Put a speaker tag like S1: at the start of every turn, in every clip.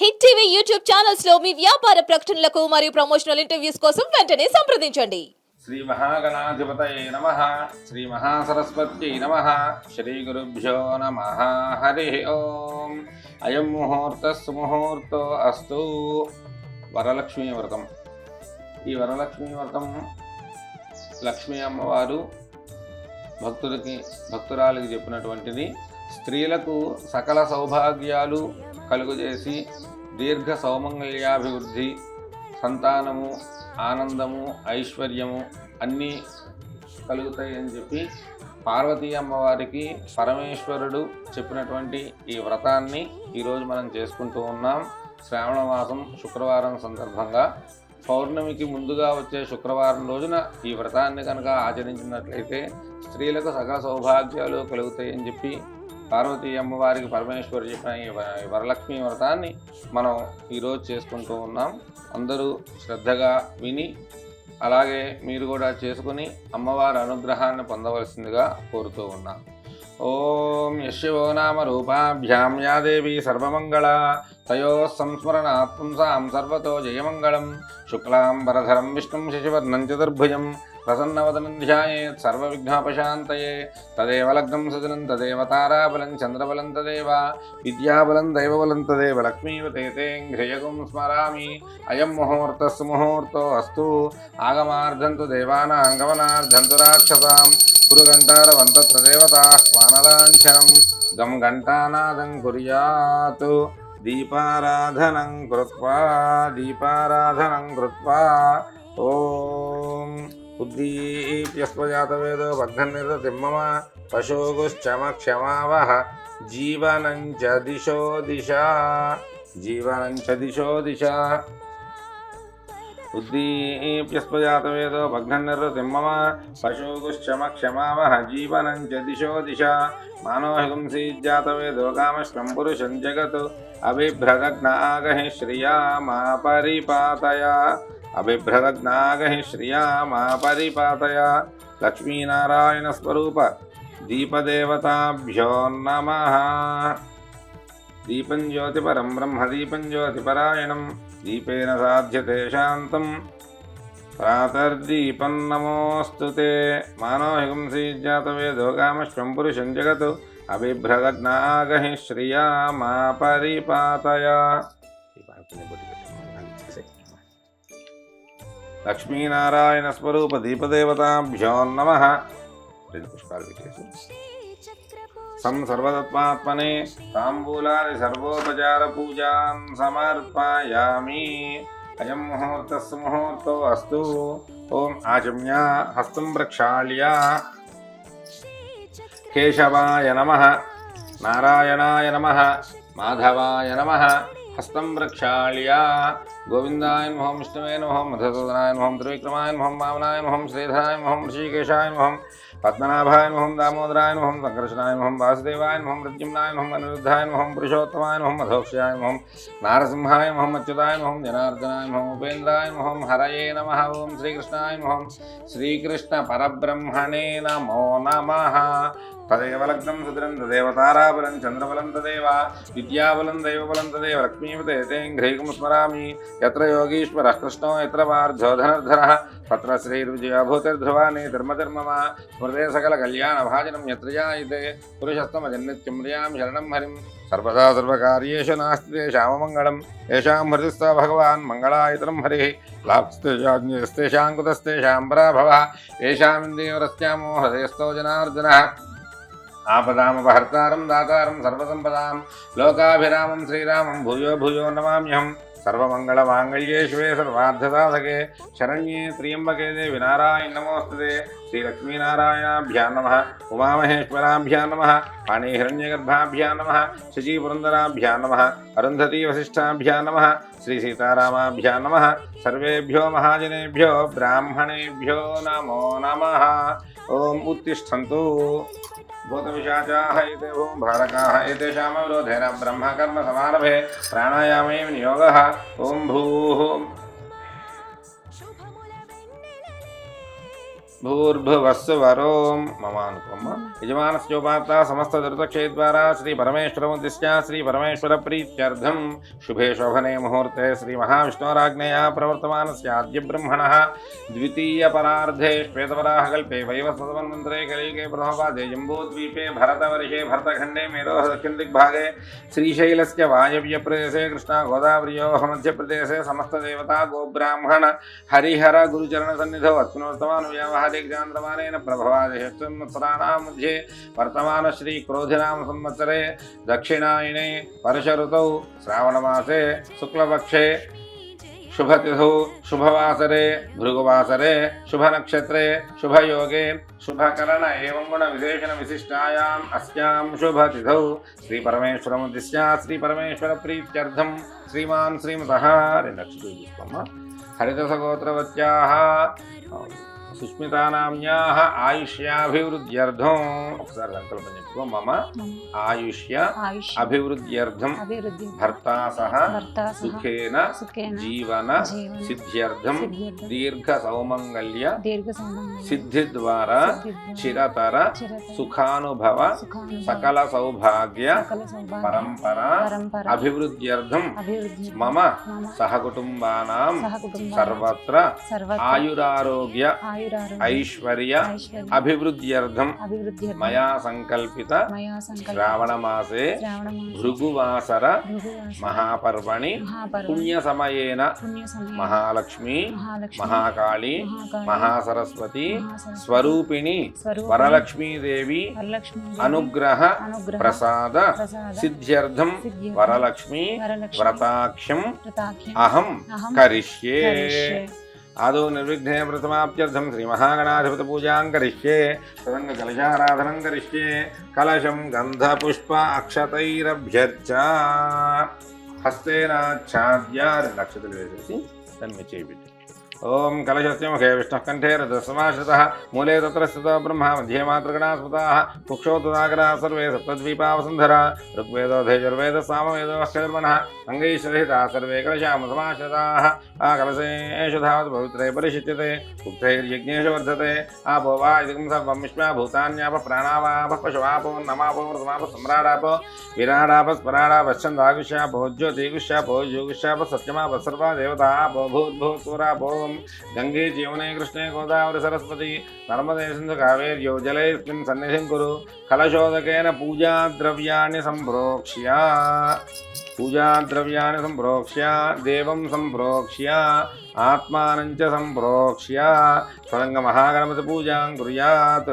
S1: Hit TV YouTube channels లో మీ వ్యాపార ప్రకటనలకు మరియు ప్రమోషనల్ ఇంటర్వ్యూస్ కోసం వెంటనే సంప్రదించండి.
S2: శ్రీ మహాగణాధిపతయే నమః. శ్రీ మహాసరస్వత్యై నమః. శ్రీ గురుభ్యో నమః. హరి ఓం. అయం ముహూర్తః సుముహూర్తో అస్తు. వరలక్ష్మీ వ్రతం. ఈ వరలక్ష్మీ వ్రతం లక్ష్మీ అమ్మవారు భక్తురాలికి చెప్పినటువంటిది. స్త్రీలకు సకల సౌభాగ్యాలు కలుగజేసి దీర్ఘ సౌమంగళ్యాభివృద్ధి, సంతానము, ఆనందము, ఐశ్వర్యము అన్నీ కలుగుతాయి అని చెప్పి పార్వతీ అమ్మవారికి పరమేశ్వరుడు చెప్పినటువంటి ఈ వ్రతాన్ని ఈరోజు మనం చేసుకుంటూ ఉన్నాం. శ్రావణ మాసం శుక్రవారం సందర్భంగా పౌర్ణమికి ముందుగా వచ్చే శుక్రవారం రోజున ఈ వ్రతాన్ని కనుక ఆచరించినట్లయితే స్త్రీలకు సకల సౌభాగ్యాలు కలుగుతాయని చెప్పి పార్వతీ అమ్మవారికి పరమేశ్వరు చెప్పిన ఈ వరలక్ష్మీ వ్రతాన్ని మనం ఈరోజు చేసుకుంటూ ఉన్నాం. అందరూ శ్రద్ధగా విని అలాగే మీరు కూడా చేసుకుని అమ్మవారి అనుగ్రహాన్ని పొందవలసిందిగా కోరుతూ ఉన్నాం. ఓం యశో నామ రూపాభ్యాం యా దేవి సర్వమంగళ తయో సంస్మరణాత్ పుంసాం సర్వతో జయమంగళం. శుక్లాం వరధరం విష్ణుం శశివర్ణం చతుర్భుజం ప్రసన్నవదనం ధ్యాయేత్ సర్వవిఘ్నోపశాంతయే. తదేవ లగ్నం సజనం తదేవ తారాబలం చంద్రబలం తదేవ విద్యాబలం దైవబలం తదేవ లక్ష్మీవతే ఘ్రియగుం స్మరామి. అయం ముహూర్తః సుముహూర్తో అస్తు. ఆగమార్థంతు దేవానాం గమనార్థంతు రాక్షసాం. కురుగంటారవంతత్ర దేవతాః క్వానలాంఛనం గం ఘంటానాదం కుర్యాత్. దీపారాధనం కృత్వా ఓం ఉద్దీప్యస్వజాతవేదో భగ్ననిర్తిమ్మమ పశోగుశ్చమక్షమావహ. జీవనం చ దిశో దిశ ఉద్దీప్యస్వజాతవేదో భగ్ననిర్తిమ్మమ పశోగుశ్చమక్షమావహ. జీవనం చ దిశ మానోహింసీజ్జాతవేదో కామశ్వం పురుషం జగత్. అభిభ్రదగ్నాగహి శ్రియా మా పరిపాతయ. శ్రియా మా పరిపాతయ. లక్ష్మీనారాయణ స్వరూప దీపదేవతాభ్యో నమః. దీపం జ్యోతిపరం బ్రహ్మదీపం జ్యోతిపరాయణం. దీపేన సాధ్యతే శాంతం ప్రాతర్దీపం నమోస్తుతే. మానోహింసీజ్జాతవేదో కామశ్వం పురుషం జగత్. అభిభ్రదగ్నాగహి శ్రియా మా పరిపాతయ. లక్ష్మీనారాయణ స్వరూప దీపదేవతాభ్యో నమః. పుష్పాలు పెట్టేసి సర్వతత్మాత్మనే తాంబూలాది సర్వోపచార పూజాన్ సమర్పయామి. అయం ముహూర్తః సుముహూర్తో అస్తు. ఓం ఆచమ్య హస్తం ప్రక్షాళ్య. కేశవాయ నమః, నారాయణాయ నమః, మాధవాయ నమః. హస్తం ప్రక్షాళ్య. గోవిందాయ నమః, విష్ణువే నమః, మధుసూదనాయ నమః, త్రివిక్రమాయ నమః, వామనాయ నమః, శ్రీధరాయ నమః, ఋషికేశాయ నమః, పద్మనాభాయ నమః, దామోదరాయ నమః, సంకర్షణాయ నమః, వాసుదేవాయ నమః, ప్రద్యుమ్నాయ నమః, అనిరుద్ధాయ నమః, పురుషోత్తమాయ నమః, మధోక్షాయ నమః, నారసింహాయ నమః, అచ్యుతాయ నమః, జనార్దనాయ నమః, ఉపేంద్రాయ నమః, హరయే నమః. ఓం శ్రీకృష్ణాయ నమః. శ్రీకృష్ణ పరబ్రహ్మణే నమో నమః. తదేవ లగ్నం సుదరం తదేవ తారాబలం చంద్రబలం తదేవ విద్యాబలం దైవబలం తదేవ లక్ష్మీవతే ఘ్రైకం స్మరామి. యత్ర యోగీశ్వరః కృష్ణో యత్ర పార్థో ధనుర్ధరః తత్ర శ్రీర్విజయభూతిర్ధ్రువాణి ధర్మధర్మమా. స్మృతే సకల కళ్యాణ భాజనం యత్ర జాయతే పురుషస్తమజన్నిత్యం ప్రియాం శరణం హరిం. సర్వదా సర్వకార్యేషు నాస్తి తేషామమంగళం. ఏషాం హృదిస్థ భగవాన్ మంగళాయతనం హరిః. లాభస్తేషాం కుతస్తేషాం పరాభవః. ఏషామింద్రియవరస్యామో హృదయస్థో జనార్దనః. ఆపదామపహర్తారం దాతారం సర్వసంపదాం లోకాభిరామం శ్రీరామం భూయో భూయో నమామ్యహం. సర్వమంగళమాంగళ్యే శివే సర్వార్థసాధకే శరణ్యే త్ర్యంబకే దేవి నారాయణ నమోస్తుతే. శ్రీలక్ష్మీనారాయణాభ్యాం నమః. ఉమామహేశ్వరాభ్యాం నమః. పాణిహిరణ్యగర్భాభ్యాం నమః. శచీపురందరాభ్యాం నమః. అరుంధతీ వశిష్టాభ్యాం నమః. శ్రీసీతారామాభ్యాం నమః. సర్వేభ్యో మహాజనేభ్యో బ్రాహ్మణేభ్యో నమో నమః. ఓం ఉత్తిష్టంతు. భూతవిశాచాః ఏతే ఓం భారకాః ఏతేషామవరోధేన బ్రహ్మకర్మ సమారభే ప్రాణాయామే వినియోగః. ఓం భూః भूर्भुवस्सुवरों ममानुपम यजमानस्योपात्ता समस्तदुर्तक्षयद्वारा श्री परमेश्वरमुद्दिश्य श्री परमेश्वर प्रीत्यर्थं शुभे शोभने मुहूर्ते श्री महाविष्णोराज्ञया प्रवर्तमानस्याद्य ब्रह्मणः द्वितीय परार्धे श्वेतवराहकल्पे वैवस्वतमन्वन्तरे कलियुगे प्रथमपादे जम्बूद्वीपे भरतवर्षे भरतखण्डे मेरोः दक्षिणदिग्भागे श्रीशैलस्य वायव्यप्रदेशे कृष्णा गोदावर्योः मध्यप्रदेशे समस्तदेवता गोब्राह्मण हरिहर गुरुचरणसन्निधौ अत्मनोत्तमानुव्यावहारिकजान्तमानेन प्रभवादिशत्संवत्सराणां मध्ये वर्तमान श्री क्रोधिनाम संवत्सरे दक्षिणायने वर्ष ऋतौ श्रावणमासे शुक्लपक्षे शुभतिथौ शुभवासरे भृगुवासरे शुभनक्षत्रे शुभयोगे शुभकरण एवं गुण विशेषण विशिष्टायाम् अस्यां शुभतिथौ श्री परमेश्वरमुद्दिश्य श्री परमेश्वर प्रीत्यर्थं श्रीमान् श्रीमतः हरितसगोत्रवत्याः सुष्मितानाम्याः आयुष्याभिवृद्ध्यर्थम् ఒకసారి సంకల్పం చెప్పుకో మమ ఆయుష్య అభివృద్ధ్యర్థం భర్తా సహ సుఖేన జీవన సిద్ధ్యర్థం దీర్ఘ సౌమంగళ్య సిద్ధి ద్వారా చిరతర సుఖానుభవ సకల సౌభాగ్య పరంపర అభివృద్ధ్యర్థం మమ సహకుటుంబానాం సర్వత్ర ఆయురారోగ్య ఐశ్వర్య అభివృద్ధ్యర్థం మయా సంకల్పిత శ్రావణమాసే భృగువాసర మహాపర్వణి పుణ్య సమయేన మహాలక్ష్మి మహాకాళి మహాసరస్వతి స్వరూపిణి వరలక్ష్మీదేవి అనుగ్రహ ప్రసాద సిద్ధ్యర్థం వరలక్ష్మి వ్రతాక్షం అహం కరిష్యే आदौ निर्विघ्ने प्रथमाप्त्यर्थं श्री महागणाधिपति पूजां करिष्ये तदंग कलशाराधनं करिष्ये कलशं गन्धपुष्प अक्षतैरभ्यर्च हस्तेनाच्छाद्य नक्षत्र वेसेसि तन्मे चेयिबिट्टु ओम कलशस्य मुखे विष्णुः कण्ठे रथसमाश्रितः मूले तत्र स्थितो ब्रह्मा मध्ये मातृगणाः स्मृताः कुक्षौ तदागराः सर्वे सप्तद्वीपावसुन्धरा ऋग्वेदोऽधयजुर्वेदः सामवेदो अक्षरमणः अङ्गैश्वरहिताः सर्वे कलशाम् समाश्रिताः कलशेषु धावत् पवित्रे परिशिच्यते उक्तैर्यज्ञेषु वर्धते आपो वा इदं सर्वं विश्वा भूतान्यापः प्राणावापः पशवापो नमापो मृतमापः सम्राडापो विराडापः स्मराडापश्चन्दागुष्यापो ज्योतिगुष्यापो योगुष्यापः सत्यमापः सर्वा देवतापो भूर्भुवस्सुरापो गंगे जीवने कृष्णे गोदावरी सरस्वती नर्मदे सिंधु कावेर्यो जलेऽस्मिन् सन्निधिं कुरु कलशोदकेन पूजाद्रव्याणि सम्प्रोक्ष्य देवं सम्प्रोक्ष्य आत्मानं च सम्प्रोक्ष्य स्वयं महागणपति पूजां कुर्यात्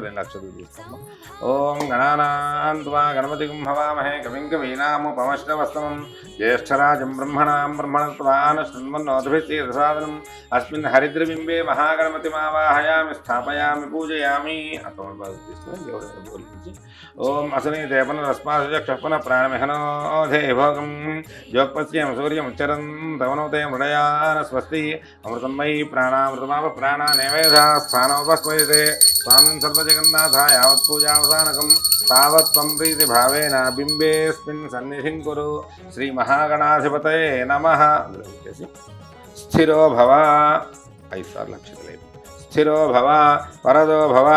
S2: ओम गणानां त्वा गणपतिं हवामहे कविं कवीनामुपमश्रवस्तमं ज्येष्ठराजं ब्रह्मणां ब्रह्मणस्पदान् शृण्वन्नोतिभिस्तीर्थसादनम् अस्मिन् हरिद्रबिम्बे महागणपतिमावाहयामि स्थापयामि पूजयामि ओम असनीते पुनरस्मासुचक्षः प्राणमिहनोधे भोगं जोक्पश्यं सूर्यमुच्चरन् तवनोते मृडयान स्वस्ति अमृतं मयि प्राणामृतमाप प्राणानेवेधा स्थानोपस्मयते स्वामिं सर्वजगन्नाथाय यावत् पूजावसानकं तावत् त्वं प्रीतिभावेन बिम्बेऽस्मिन् सन्निधिं कुरु श्रीमहागणाधिपतये नमः। स्थिरो भव 5 सार्లు నక్షత్రలే स्थिरो भव वरदो भव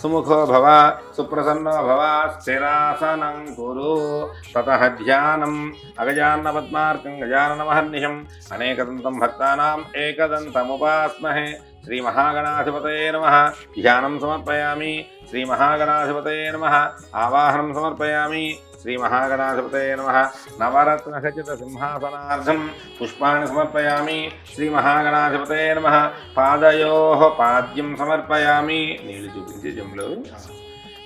S2: सुमुखो भव सुप्रसन्नो भव स्थिरासनं कुरु ततः ध्यानम् अगजाननपद्मार्कं गजाननमहर्निशम् अनेकदन्तं भक्तानाम् एकदन्तमुपास्महे श्रीमहागणाधिपतये नमः। ध्यानं समर्पयामि श्रीमहागणाधिपतये नमः। आवाहनं समर्पयामि श्रीमहागणाधिपतये नमः। नवरत्नखचित सिंहासनार्थं पुष्पाणि समर्पयामि श्रीमहागणाधिपतये नमः। पादयोः पाद्यं समर्पयामि नीळु చూపించి జంలో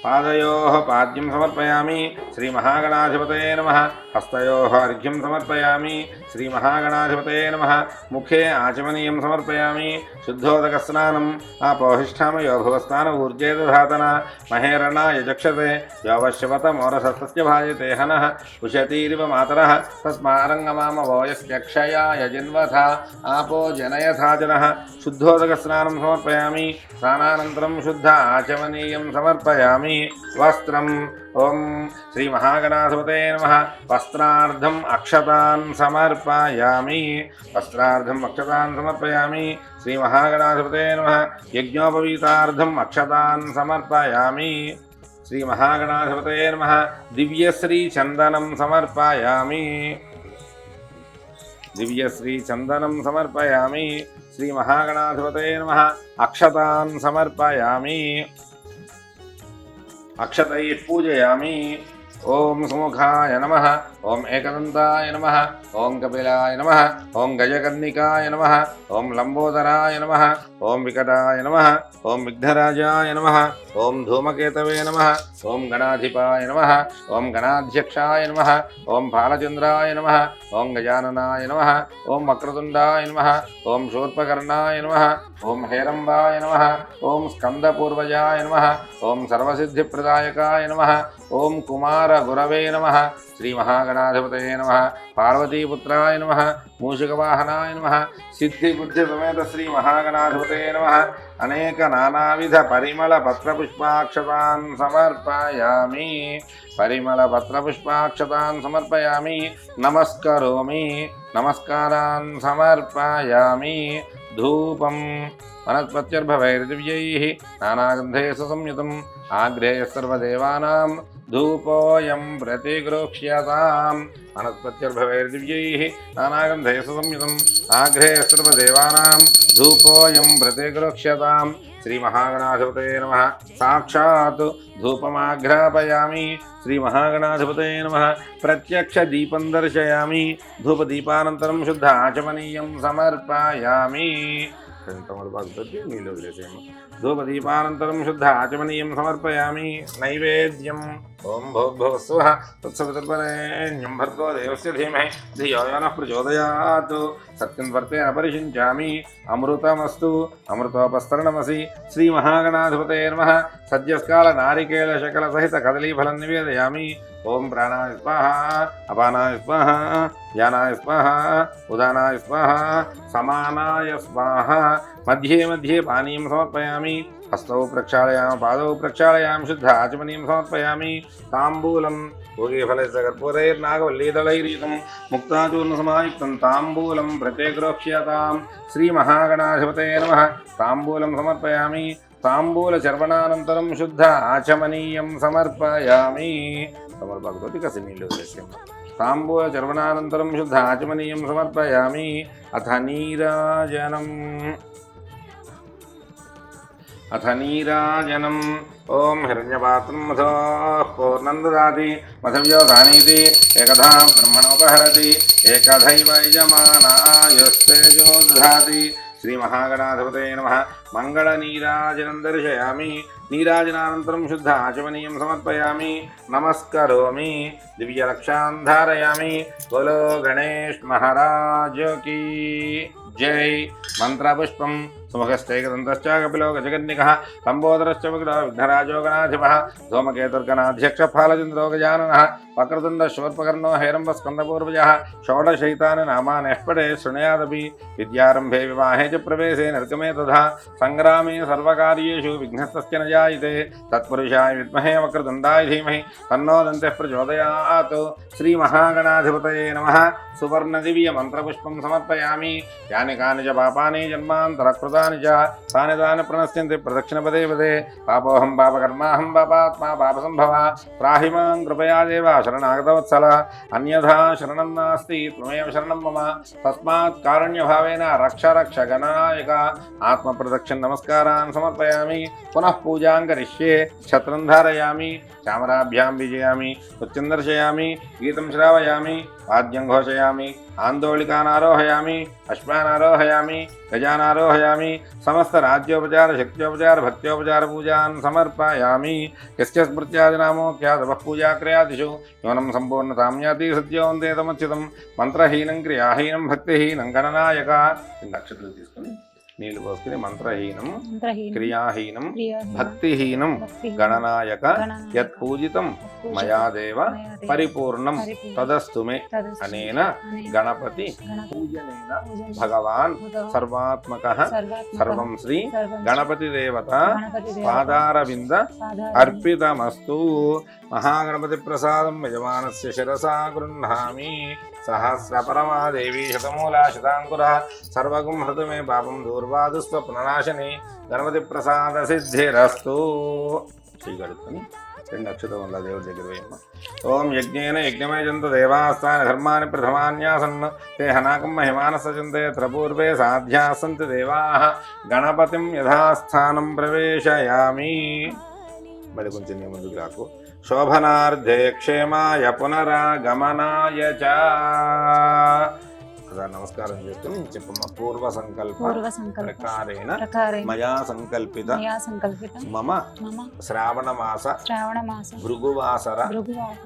S2: पादयोः पाद्यं समर्पयामि श्रीमहागणाधिपतये नमः। हस्तयोः अर्घ्यं समर्पयामि श्रीमहागणाधिपतये नमः। मुखे आचमनीयं समर्पयामि शुद्धोदकस्नानम् आपोहिष्ठामयो भुवस्थानऊर्जे दधातना महेरणाय चक्षते योवश्यवतमोरसस्तस्य भाजते हनः उशतीरिव मातरः तस्मारङ्गमामवो यस्यक्षयाय जिन्वथा आपो जनयथाचनः। शुद्धोदकस्नानं समर्पयामि स्नानानन्तरं शुद्ध आचमनीयं समर्पयामि సమర్పయామి వస్త్రం ఓం శ్రీ మహాగణాధిపతే నమః వస్త్రార్థం అక్షతాన్ సమర్పయామి వస్త్రార్థం అక్షతాన్ సమర్పయామి శ్రీ మహాగణాధిపతే నమః యజ్ఞోపవీతార్థం అక్షతాన్ సమర్పయామి శ్రీ మహాగణాధిపతే నమః దివ్యశ్రీ చందనం సమర్పయామి దివ్యశ్రీ చందనం సమర్పయామి శ్రీ మహాగణాధిపతే నమః అక్షతాన్ సమర్పయామి అక్షతైః పూజయామి ఓం సుముఖాయ నమః ఓం ఏకదంతాయ నమః ఓం కపిలాయ నమః ఓం గజకర్ణికాయ నమః ఓం లంబోదరాయ నమః ఓం వికటాయ నమః ఓం విఘ్నరాజాయ నమః ఓం ధూమకేతవే నమః ఓం గణాధిపాయ నమః ఓం గణాధ్యక్షాయ నమః ఓం బాలచంద్రాయ నమః ఓం గజాననాయ నమః ఓం వక్రతుండాయ నమః ఓం శూర్పకర్ణాయ నమః ఓం హేరంబాయ నమః ఓం స్కందపూర్వజాయ నమః ఓం సర్వసిద్ధిప్రదాయకాయ నమః ఓం కుమార గురవే నమః శ్రీ మహాగణాధిపతయే నమః పార్వతీపుత్రాయ నమః మూషికవాహనాయ నమః సిద్ధిబుద్ధి సమేత శ్రీ మహాగణాధిపతయే నమః అనేక నానావిధ పరిమళ పత్రపుష్పాక్షతాన్ సమర్పయామి పరిమళ పత్రపుష్పాక్షతాన్ సమర్పయామి నమస్కరోమి నమస్కారాన్ సమర్పయామి ధూపం వనస్పత్యర్భవైర్దివ్యైః నానాగంధేషు సంయుతం ఆగ్రేయ సర్వదేవానాం ధూపోయం ప్రతిగృహ్యతాం వనస్పత్యర్భవైర్దివ్యైః నానాగంధేషు సంయుతం ఆగ్రేయ సర్వదేవానాం ధూపోయం ప్రతిగృహ్యతాం శ్రీ మహాగణాధిపతయే నమః సాక్షాత్ ధూపమాఘ్రాపయామి శ్రీ మహాగణాధిపతయే నమః ప్రత్యక్ష దీపం దర్శయామి ధూపదీపానంతరం శుద్ధ ఆచమనీయం సమర్పయామి నీళ్ళు వదిలేసేమో ధూపదీపానంతరం శుద్ధ ఆచమనీయం సమర్పయామి నైవేద్యం ఓం భోర్భువస్సువః తత్సవితుర్వరేణ్యం భర్గో దేవస్య ధీమహి ధియో యో నః ప్రచోదయాత్ సత్యం వర్తేన పరిషించామి అమృతమస్తు అమృతోపస్తరణమసి శ్రీ మహాగణాధిపతయే నమః సద్యస్కాల నారికేళ శకల సహిత కదలీఫలం నివేదయామి ఓం ప్రాణాయ స్వాహ అపానాయ స్వాహ యానాయ స్వాహ ఉదానాయ స్వాహ సమానాయ స్వాహ మధ్యే మధ్యే పానీయం సమర్పయామి హస్తౌ ప్రక్షాళయామి పాదౌ ప్రక్షాళయామి శుద్ధ ఆచమనీయం సమర్పయామి తాంబూలం పూగీఫలైర్నాగవల్లీదళైరీతం ముక్తాచూర్ణసమాయుక్తం తాంబూలం ప్రత్యేకరోక్ష్యతాం శ్రీ మహాగణాధిపతయే నమః తాంబూలం సమర్పయామి తాంబూలచర్వణానంతరం శుద్ధ ఆచమనీయం సమర్పయామి సమర్పకపోతే కసి నీళ్ళు వదిలేసాం తాంబూలచర్వణానంతరం శుద్ధ ఆచమనీయం సమర్పయామి అథ నీరాజనం ఓం హిరణ్యపాత్రం మధో పూర్ణం దదాతి మధవ్యోధానీతి ఏకధా బ్రహ్మణోపహరతి ఏకధైవ యజమానాయస్తేజో దధాతి శ్రీ మహాగణాధిపతయే నమః మంగళ నీరాజనం దర్శయామి నీరాజనానంతరం శుద్ధ ఆచమనీయం సమర్పయామి నమస్కరోమి దివ్యరక్షాన్ ధారయామి బోలో గణేష్ మహారాజ్ కీ జై మంత్రపుష్పం సుముఖశ్చైకదంతశ్చ కపిలో గజకర్ణికః లంబోదరశ్చ విఘ్నరాజో గణాధిపः ధూమకేతుర్గణాధ్యక్ష ఫాలచంద్రో గజాననः వక్రతుండ శూర్పకర్ణో హేరంబ స్కందపూర్వజः షోడశైతాని నామాని పఠే శృణుయాదపి విద్యారంభే వివాహే చ ప్రవేశే నరకమే తథా సంగ్రామే సర్వకార్యేషు విఘ్నస్తస్య న జాయతే తత్పురుషాయ విద్మహే వక్రతుండాయ ధీమహి తన్నో దంతః ప్రచోదయాత్ శ్రీ మహాగణాధిపతయే నమః సువర్ణదివ్య మంత్రపుష్పం సమర్పయామి యాని కాని చ పాపాని జన్మాంతరకృతాని చ తాని తాని ప్రణశ్యంతి ప్రదక్షిణ పదే పదే పాపోహం పాపకర్మాహం పాపాత్మా పాపసంభవ త్రాహి మాం కృపయా దేవ శరణాగతవత్సల అన్యథా శరణం నాస్తి త్వమేవ శరణం మమ తస్మాత్ కారుణ్యభావేన రక్ష రక్ష గణనాయక ఆత్మప్రదక్షిణ నమస్కారాన్ సమర్పయామి పునః పూజాం కరిష్యే ఛత్రం ధారయామి చామరాభ్యాం విజయామి నృత్యం దర్శయామి గీతం శ్రావయామి వాద్యం ఘోషయామి ఆందోళికానారోహయామి అశ్వానారోహయామి గజానారోహయామి సమస్త రాజ్యోపచార శక్త్యోపచార భక్త్యోపచార పూజాన్ సమర్పయామి యస్య స్మృత్యాదినామోఖ్యాతః పూజాక్రయాదిషు యోనం సంపూర్ణతాం యాతి సత్యోంతే తమచ్యుతం మంత్రహీనం క్రియాహీనం భక్తిహీనం గణనాయక నక్షత్రాలు తీసుకొని నీళ్లు పోసుకుని మంత్రహీనం
S3: మంత్రహీనం
S2: క్రియాహీనం
S3: క్రియాహీనం
S2: భక్తిహీనం
S3: భక్తిహీనం
S2: గణనాయక
S3: గణనాయక
S2: యత్ పూజితం మయాదేవ
S3: మయాదేవ
S2: పరిపూర్ణం
S3: పరిపూర్ణం
S2: తదస్తు మే
S3: తదస్తు
S2: అనేన
S3: అనేన
S2: గణపతి
S3: గణపతి
S2: పూజనేన
S3: పూజనేన
S2: భగవాన్
S3: భగవాన్
S2: సర్వాత్మకః
S3: సర్వాత్మకః
S2: సర్వం శ్రీ
S3: సర్వం
S2: గణపతి దేవత
S3: గణపతి దేవత
S2: పాదారవింద
S3: పాదారవింద
S2: అర్పితమస్తు మహాగణపతి ప్రసాదం యజమానస్య శిరసా గృహ్ణామి సహస్రపరమాదేవి శతమూలా శతాంకుర సర్వగుం హృతు మే పాపం దూర్వాదు స్వప్ననాశని గణపతి ప్రసాద సిద్ధిరస్తు శ్రీగడుకొని 2 అక్షతం వల్ల దేవుడి దగ్గర వేయమ్మ. ఓం యజ్ఞేన యజ్ఞమయజంత దేవాస్థాన ధర్మాన్ని ప్రథమాన్యాసన్ తే హనాకం మహిమానసజంతే త్రపూర్వే సాధ్యాసంతి దేవాః గణపతిం యథాస్థానం ప్రవేశయామి. మరి కొంచెం నీ ముందుకు రాకు. శోభనార్థే క్షేమాయ పునరాగమనాయ చ. నమస్కారం చేస్తూ చెప్పమ్మ. పూర్వ సంకల్ప ప్రకారేణ మయా సంకల్పిత మమ శ్రావణ మాస భృగువాసర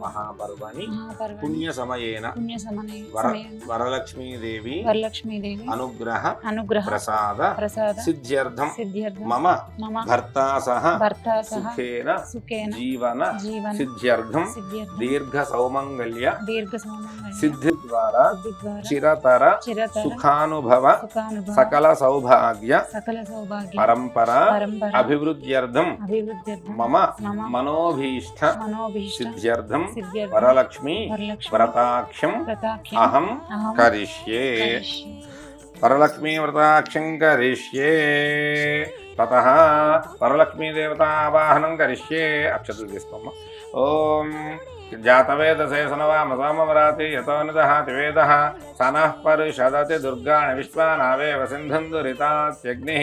S2: మహాపర్వణి పుణ్య సమయేన వరలక్ష్మీదేవి అనుగ్రహ ప్రసాద సిద్ధ్యర్థం మమ భర్తా సహ సుఖేన జీవన సిద్ధ్యర్థం దీర్ఘ సౌమంగళ్య సిద్ధి ద్వారా చిరతర సుఖానుభవ సకల సౌభాగ్య పరంపర అభివృద్ధ్యర్థం మమ మనోభీష్ట సిద్ధ్యర్థం వరలక్ష్మి వ్రతాఖ్యం అహం కరిష్యే. వరలక్ష్మీ వ్రతాఖ్యం కరిష్యే. తతః వరలక్ష్మీ దేవతావాహనం కరిష్యే. అక్షతలు తీసుకోమ్మ. ఓం జాతవేదసే సనవామసామవరాతి యతోనుదహాతి వేదః సనః పరిషదతి దుర్గాణి విశ్వానావేవ సింధురితాత్యగ్నిః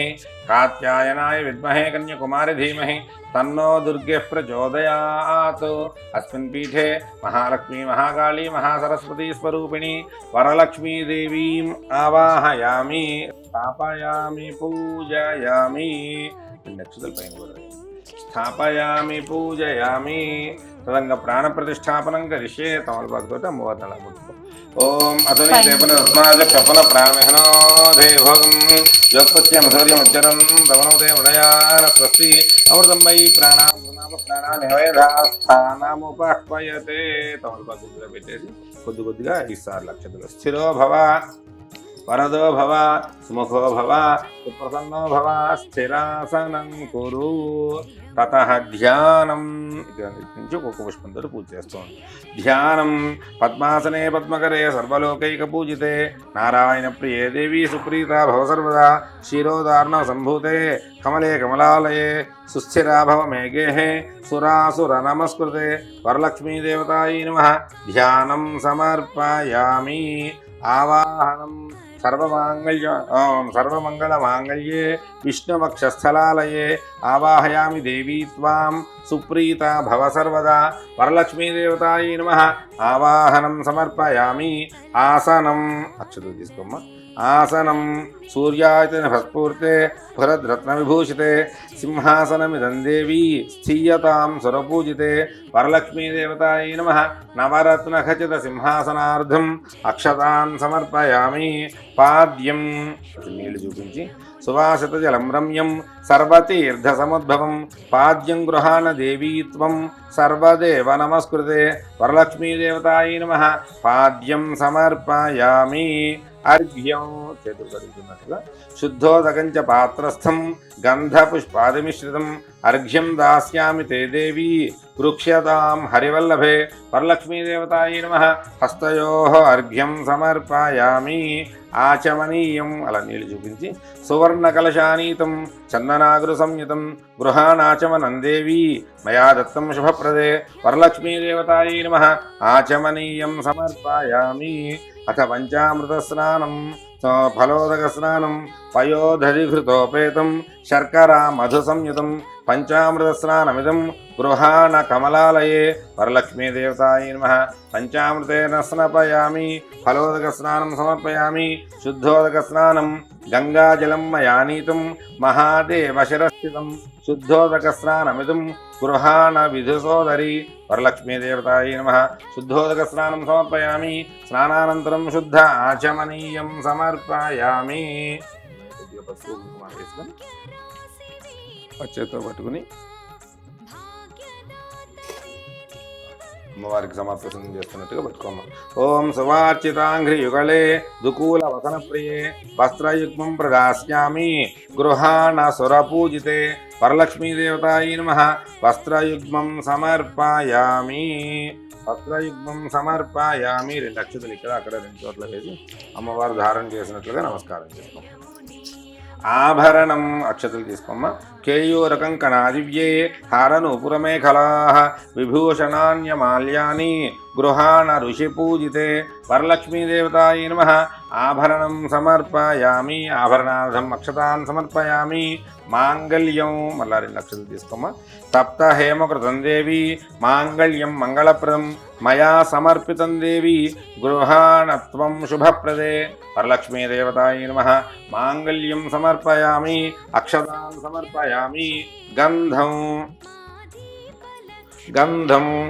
S2: కాత్యాయనాయ విద్మహే కన్యకుమారి ధీమహి తన్నో దుర్గే ప్రచోదయాత్. అస్మిన్ పీఠే మహాలక్ష్మీ మహాకాళీ మహాసరస్వతీ స్వరూపిణి వరలక్ష్మీదేవీం ఆవాహయామి స్థాపయామి పూజయామి. నక్షత్రాల పైన కూడా స్థాపయామి పూజయామి. తదంగా ప్రాణ ప్రతిష్టాపనం కరిష్యే. తమలపాకుతో అమ్మవారిని అలా ముట్టుకో. ఓం అతని దేవన రత్నాజ కపల ప్రాణమిహనో దేవోగం యోగపత్యమధౌర్యముచ్చరం దమనోదే ఉదయాన స్వస్తి అమృతం మయి ప్రాణామ ప్రాణానిహవేధాస్థానముపహ్వయతే. తమలపాకు పెట్టేసి కొద్దిగా 5 సార్లు అక్షతలు. స్థిరో భవ వరదో భవ సుముఖో భవ సుప్రసన్నో భవ స్థిరాసనం కురు. తతః ధ్యానం. ఇక్కడ నుంచి ఒక్కొక్క పుష్పంతో పూజ చేస్తోంది. ధ్యానం పద్మాసనే పద్మకరే సర్వలోకైక పూజితే నారాయణ ప్రియే దేవీ సుప్రీత భవ సర్వదా క్షీరోదార్ణ సంభూతే కమలే కమలాలయే సుస్థిరా భవ మేఘే సురాసుర నమస్కృతే వరలక్ష్మీ దేవతాయై నమః. ధ్యానం సమర్పయామి. ఆవాహనం సర్వమంగళమాంగళ్యే విష్ణువక్షస్థలాలయే ఆవాహయామి దేవీ త్వాం సుప్రీత భవ సర్వదా వరలక్ష్మీదేవతాయై నమః. ఆవాహనం సమర్పయామి. ఆసనం అక్షతలు తీసుకోమ్మ. ఆసనం సూర్యాయతన భస్ఫూర్తే భరద్రత్న విభూషితే సింహాసనమిదం దేవీ స్థీయతాం సురపూజితే వరలక్ష్మీదేవతాయై నమః. నవరత్న ఖచిత సింహాసనార్థం అక్షతాన్ సమర్పయామి. పాద్యం నీళ్లు చూపించి సువాసిత జలం రమ్యం సర్వతీర్థ సముద్భవం పాద్యం గృహాణ దేవీత్వం సర్వదేవ నమస్కృతే వరలక్ష్మీదేవతాయై నమః. పాద్యం సమర్పయామి. అర్ఘ్యం చేతులు కడుగుతున్నట్లుగా శుద్ధోదకంచ పాత్రస్థం గంధపుష్పాదిమిశ్రితం అర్ఘ్యం దాస్యామి తే దేవీ వృక్ష్యతాం హరివల్లభే వరలక్ష్మీదేవతాయై నమః. హస్తయోః అర్ఘ్యం సమర్పయామి. ఆచమనీయం అలా నీళ్ళు చూపించి సువర్ణ కలశానీతం చందనాగృ సంయుతం గృహాణాచమనం దేవీ మయా దత్తం శుభప్రదే వరలక్ష్మీదేవతాయై నమః. ఆచమనీయం సమర్పయామి. అథ పంచామృత స్నానం ఫలోదక స్నానం పయోధరిఘృతోపేతం శర్కరా మధు సంయుతం పంచామృత స్నానమిదం గృహాణ కమలాలయే వరలక్ష్మీదేవతాయై నమః. పంచామృతేన స్నాపయామి. ఫలోదక స్నానం సమర్పయామి. శుద్ధోదక స్నానం గంగాజలం మయా నీతం మహాదేవ శిరస్థితం శుద్ధోదక స్నానమిదం గృహాణ విధుసోదరి వరలక్ష్మీదేవతాయై నమః. శుద్ధోదక స్నానం సమర్పయామి. స్నానానంతరం శుద్ధ ఆచమనీయం సమర్పయామి. పసుపు కుంకుమ వేసుకొని చేతితో పట్టుకుని అమ్మవారికి సమర్పణం చేస్తున్నట్టుగా పట్టుకోమ్మ. ఓం సువార్చితాంఘ్రి యుగళే దుకూల వసన ప్రియే వస్త్రయుగ్మం ప్రదాస్యామి గృహాణ సురపూజితే వరలక్ష్మీదేవతాయై నమః వస్త్రయుగ్మం సమర్పయామి. వస్త్రయుగ్మం సమర్పయామి. 2 అక్షతలు ఇక్కడ అక్కడ 2 చోట్ల వేసి అమ్మవారు ధారణ చేసినట్లుగా నమస్కారం చేసుకోం. ఆభరణం అక్షతలు తీసుకోమ్మ. కేయూరకం కణాదివ్యే హారనూపురమేఖలా విభూషణాన్యమాల్యాని గృహాణ ఋషి పూజితే వరలక్ష్మీదేవతాయై నమః ఆభరణం సమర్పయామి. ఆభరణార్థం అక్షతాన్ సమర్పయామి. మాంగళ్యం మళ్ళా 2 అక్షతలు తీసుకోమ్మ. తప్త హేమకృతం దేవి మాంగళ్యం మంగళప్రదం మయా సమర్పితం దేవి గృహాణత్వం శుభప్రదే వరలక్ష్మీదేవతాయై నమః మాంగళ్యం సమర్పయామి. అక్షతాన్ సమర్పయామి. గంధం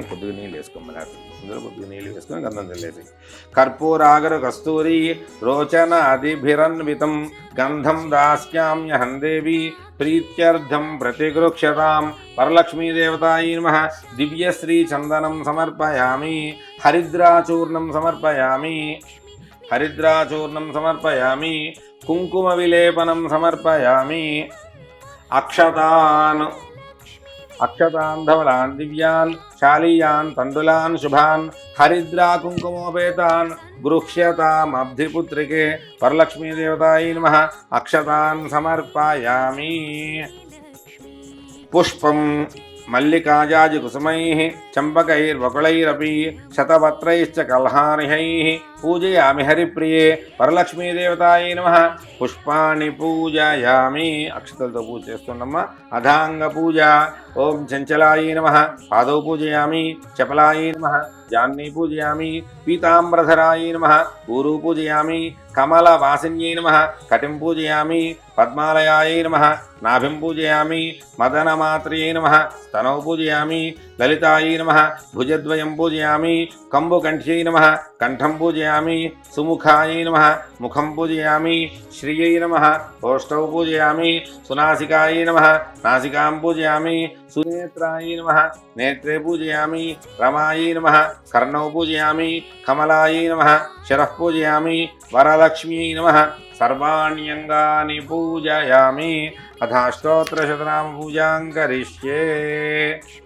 S2: కొద్దిగా నీళ్ళు వేసుకోమని ఇందులో కొద్దిగా నీళ్ళు వేసుకొని గంధం చల్లేసి కర్పూరాగర కస్తూరి రోచన అదిభిరన్వితం గంధం దాస్యామ్యహం దేవి ప్రీత్యర్థం ప్రతిగృక్షతాం వరలక్ష్మీదేవతాయై నమః దివ్యశ్రీ చందనం సమర్పయామి. హరిద్రాచూర్ణం సమర్పయామి. హరిద్రాచూర్ణం సమర్పయామి. కుంకుమ విలేపనం సమర్పయామి. అక్షతాన్ ధవలాన్ దివ్యాన్ శాలీయాన్ తండులాన్ శుభాన్ హరిద్రా కుంకుమోపేతాన్ గృహ్యతామబ్ధిపుత్రికే వరలక్ష్మీదేవతాయై నమః అక్షతాన్ సమర్పయామి. పుష్పం మల్లికాజాజి కుసుమైః చంపకైర్వకుళైరపి శతపత్రైశ్చ కల్హార్హైః పూజయామి హరిప్రియే వరలక్ష్మీదేవతాయై నమః పుష్పాణి పూజయామి. అక్షతలతో పూజ చేస్తున్నమ్మ. అధాంగ పూజ. ఓం చంచలాయై నమః పాదౌ పూజయామి. చపలాయై నమః జాన్ని పూజయామి. పీతాంబరధరాయై నమః ఊరు పూజయామి. కమలవాసిన్యై నమః కటిం పూజయామి. పద్మాలయాయై నమః నాభిం పూజయామి. మదనమాత్రయై నమః స్తనౌ పూజయామి. లలితాయై నమః భుజద్వయం పూజయామి. కంబుకంఠ్యై నమః కంఠం పూజయామి. సుముఖాయై నమః ముఖం పూజయామి. శ్రియై నమః ఓష్టౌ పూజయామి. సునాసికాయై నమః నాసికాం పూజయామి. సునేత్రాయై నమః నేత్రే పూజయామి. రమాయై నమః కర్ణౌ పూజయామి. కమలాయై నమః శరః పూజయామి. వరలక్ష్మ్యై నమః సర్వాణ్యంగాని పూజయామి. అథాష్టోత్తరశతనామ పూజాం కరిష్యే.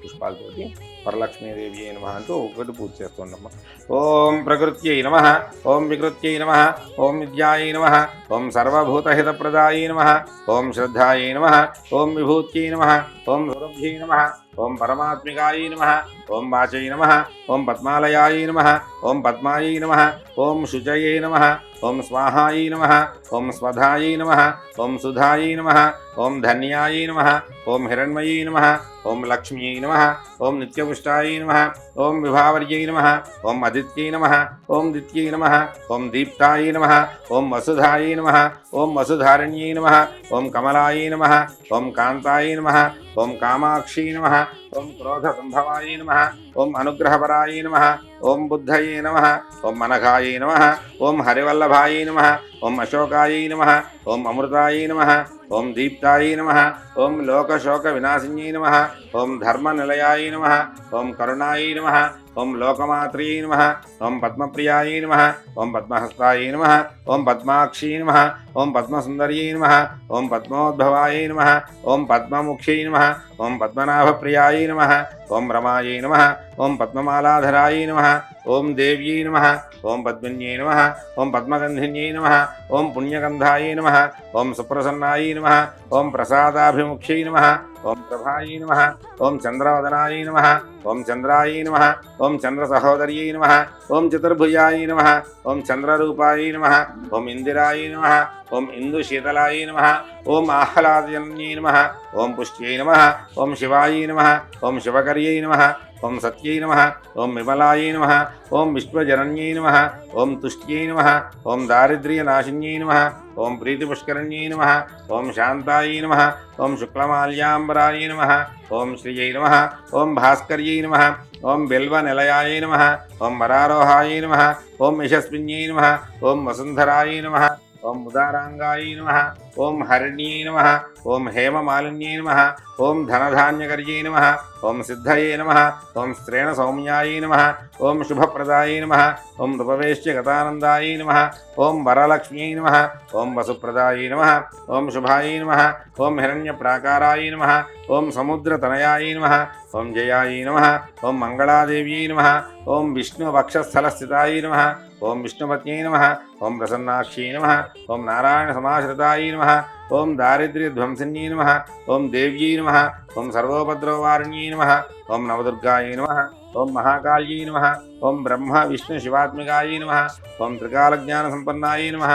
S2: పుష్పాలతోటి వరలక్ష్మీదేవి అయిన నమః అంటూ ఒకటి పూజ చేస్తుండమ్మా. ఓం ప్రకృత్యై నమః. ఓం వికృత్యై నమః. ఓం విద్యాయై నమః. ఓం సర్వభూతహితప్రదాయై నమః. ఓం శ్రద్ధాయై నమః. ఓం విభూత్యై నమః. ఓం సౌరభ్యై నమః. ఓం పరమాత్మికాయై నమః. ఓం వాచై నమః. ఓం పద్మాలయాయై నమః. ఓం పద్మాయై నమః. ఓం శుచయై నమః. ఓం స్వాహాయై నమః. ఓం స్వధాయై నమః. ఓం సుధాయై నమః. ఓం ధన్యాయై నమః. ఓం హిరణ్మయై నమః. ఓం లక్ష్మ్యై నమః. ఓం నిత్యపుష్టాయై నమః. ఓం విభావర్యై నమః. ఓం అదిత్యై నమః. ఓం దిత్యై నమః. ఓం దీప్తాయై నమః. ఓం వసుధాయై నమః. ఓం వసుధారణ్యై నమః. ఓం కమలాయై నమః. ఓం కాంతాయై నమః. ఓం కామాక్షై నమః. ఓం క్రోధసంభవాయై నమః. ఓం అనుగ్రహపరాయై నమః. ఓం బుద్ధయే నమః. ఓం మనఘాయై నమః. ఓం హరివల్లభాయై నమః. ఓం అశోకాయై నమః. ఓం అమృతాయై నమః. ఓం దీప్తాయై నమః. ఓం లోకశోక వినాశిన్యై నమః. ఓం ధర్మనిలయాయై నమః. ఓం కరుణాయై నమః. ఓం లోకమాత్రయై నమః. ఓం పద్మప్రియాయై నమః. ఓం పద్మహస్తాయై నమః. ఓం పద్మాక్షై నమః. ఓం పద్మసుందర్యై నమః. ఓం పద్మోద్భవాయై నమః. ఓం పద్మముఖ్యై నమః. ఓం పద్మనాభప్రియాయై నమః. ఓం రమాయై నమః. ఓం పద్మమాలాధరాయై నమః. ఓం దేవ్యై నమః. ఓం పద్మిన్యై నమః. ఓం పద్మగంధిన్యై నమః. ఓం పుణ్యగంధాయై నమః. ఓం సుప్రసన్నాయై నమః. ఓం ప్రసాదాభిముఖ్యై నమః. ఓం ప్రభాయై నమః. ఓం చంద్రవదనాయై నమః. ఓం చంద్రాయై నమః. ఓం చంద్రసహోదర్యై నమః. ఓం చతుర్భుజాయై నమః. ఓం చంద్రరూపాయై నమః. ఓం ఇందిరాయై నమః. ఓం ఇందుశీతలాయై నమః. ఓం ఆహ్లాదజన్యై నమః. ఓం పుష్ట్యై నమః. ఓం శివాయై నమః. ఓం శివకర్యై నమః. ఓం సత్యై నమః. ఓం విమలాయై నమః. ఓం విశ్వజనన్యై నమః. ఓం తుష్ట్యై నమః. ఓం దారిద్ర్యనాశిన్యై నమః. ఓం ప్రీతిపుష్కరణ్యై నమః. ఓం శాంతాయై నమః. ఓం శుక్లమాల్యాంబరాయై నమః. ఓం శ్రియై నమః. ఓం భాస్కర్యై నమః. ఓం బిల్వనిలయాయై నమః. ఓం వరారోహాయై నమః. ఓం యశస్విన్యై నమః. ఓం వసుంధరాయై నమః. ఓం ఉదారాంగాయై నమః ఓం హరిణ్యై నమః ఓం హేమమాలిన్యై నమః ఓం ధనధాన్యకర్యై నమః ఓం సిద్ధయే నమః ఓం శ్రేణ సౌమ్యాయై నమః ఓం శుభప్రదాయై నమః ఓం నృపవేశ్యగతానందాయై నమః ఓం వరలక్ష్మ్యై నమః ఓం వసుప్రదాయై నమః ఓం శుభాయై నమః ఓం హిరణ్యప్రాకారాయై నమః ఓం సముద్రతనయాయై నమః ఓం జయాయై నమః ఓం మంగళాదేవ్యై నమః ఓం విష్ణువక్షస్థలస్థితాయై నమః ఓం విష్ణుపత్న్యై నమః ఓం ప్రసన్నాక్ష్యై నమః ఓం నారాయణసమాశ్రితాయై నమః ఓం దారిద్ర్యధ్వంసిన్యై నమః ఓం దేవ్యై నమః ఓం సర్వోపద్రవవారిణ్యై నమః ఓం నవదుర్గాయై నమః ఓం మహాకాళ్యై నమః ఓం బ్రహ్మ విష్ణు శివాత్మికాయై నమః ఓం త్రికాలజ్ఞానసంపన్నాయై నమః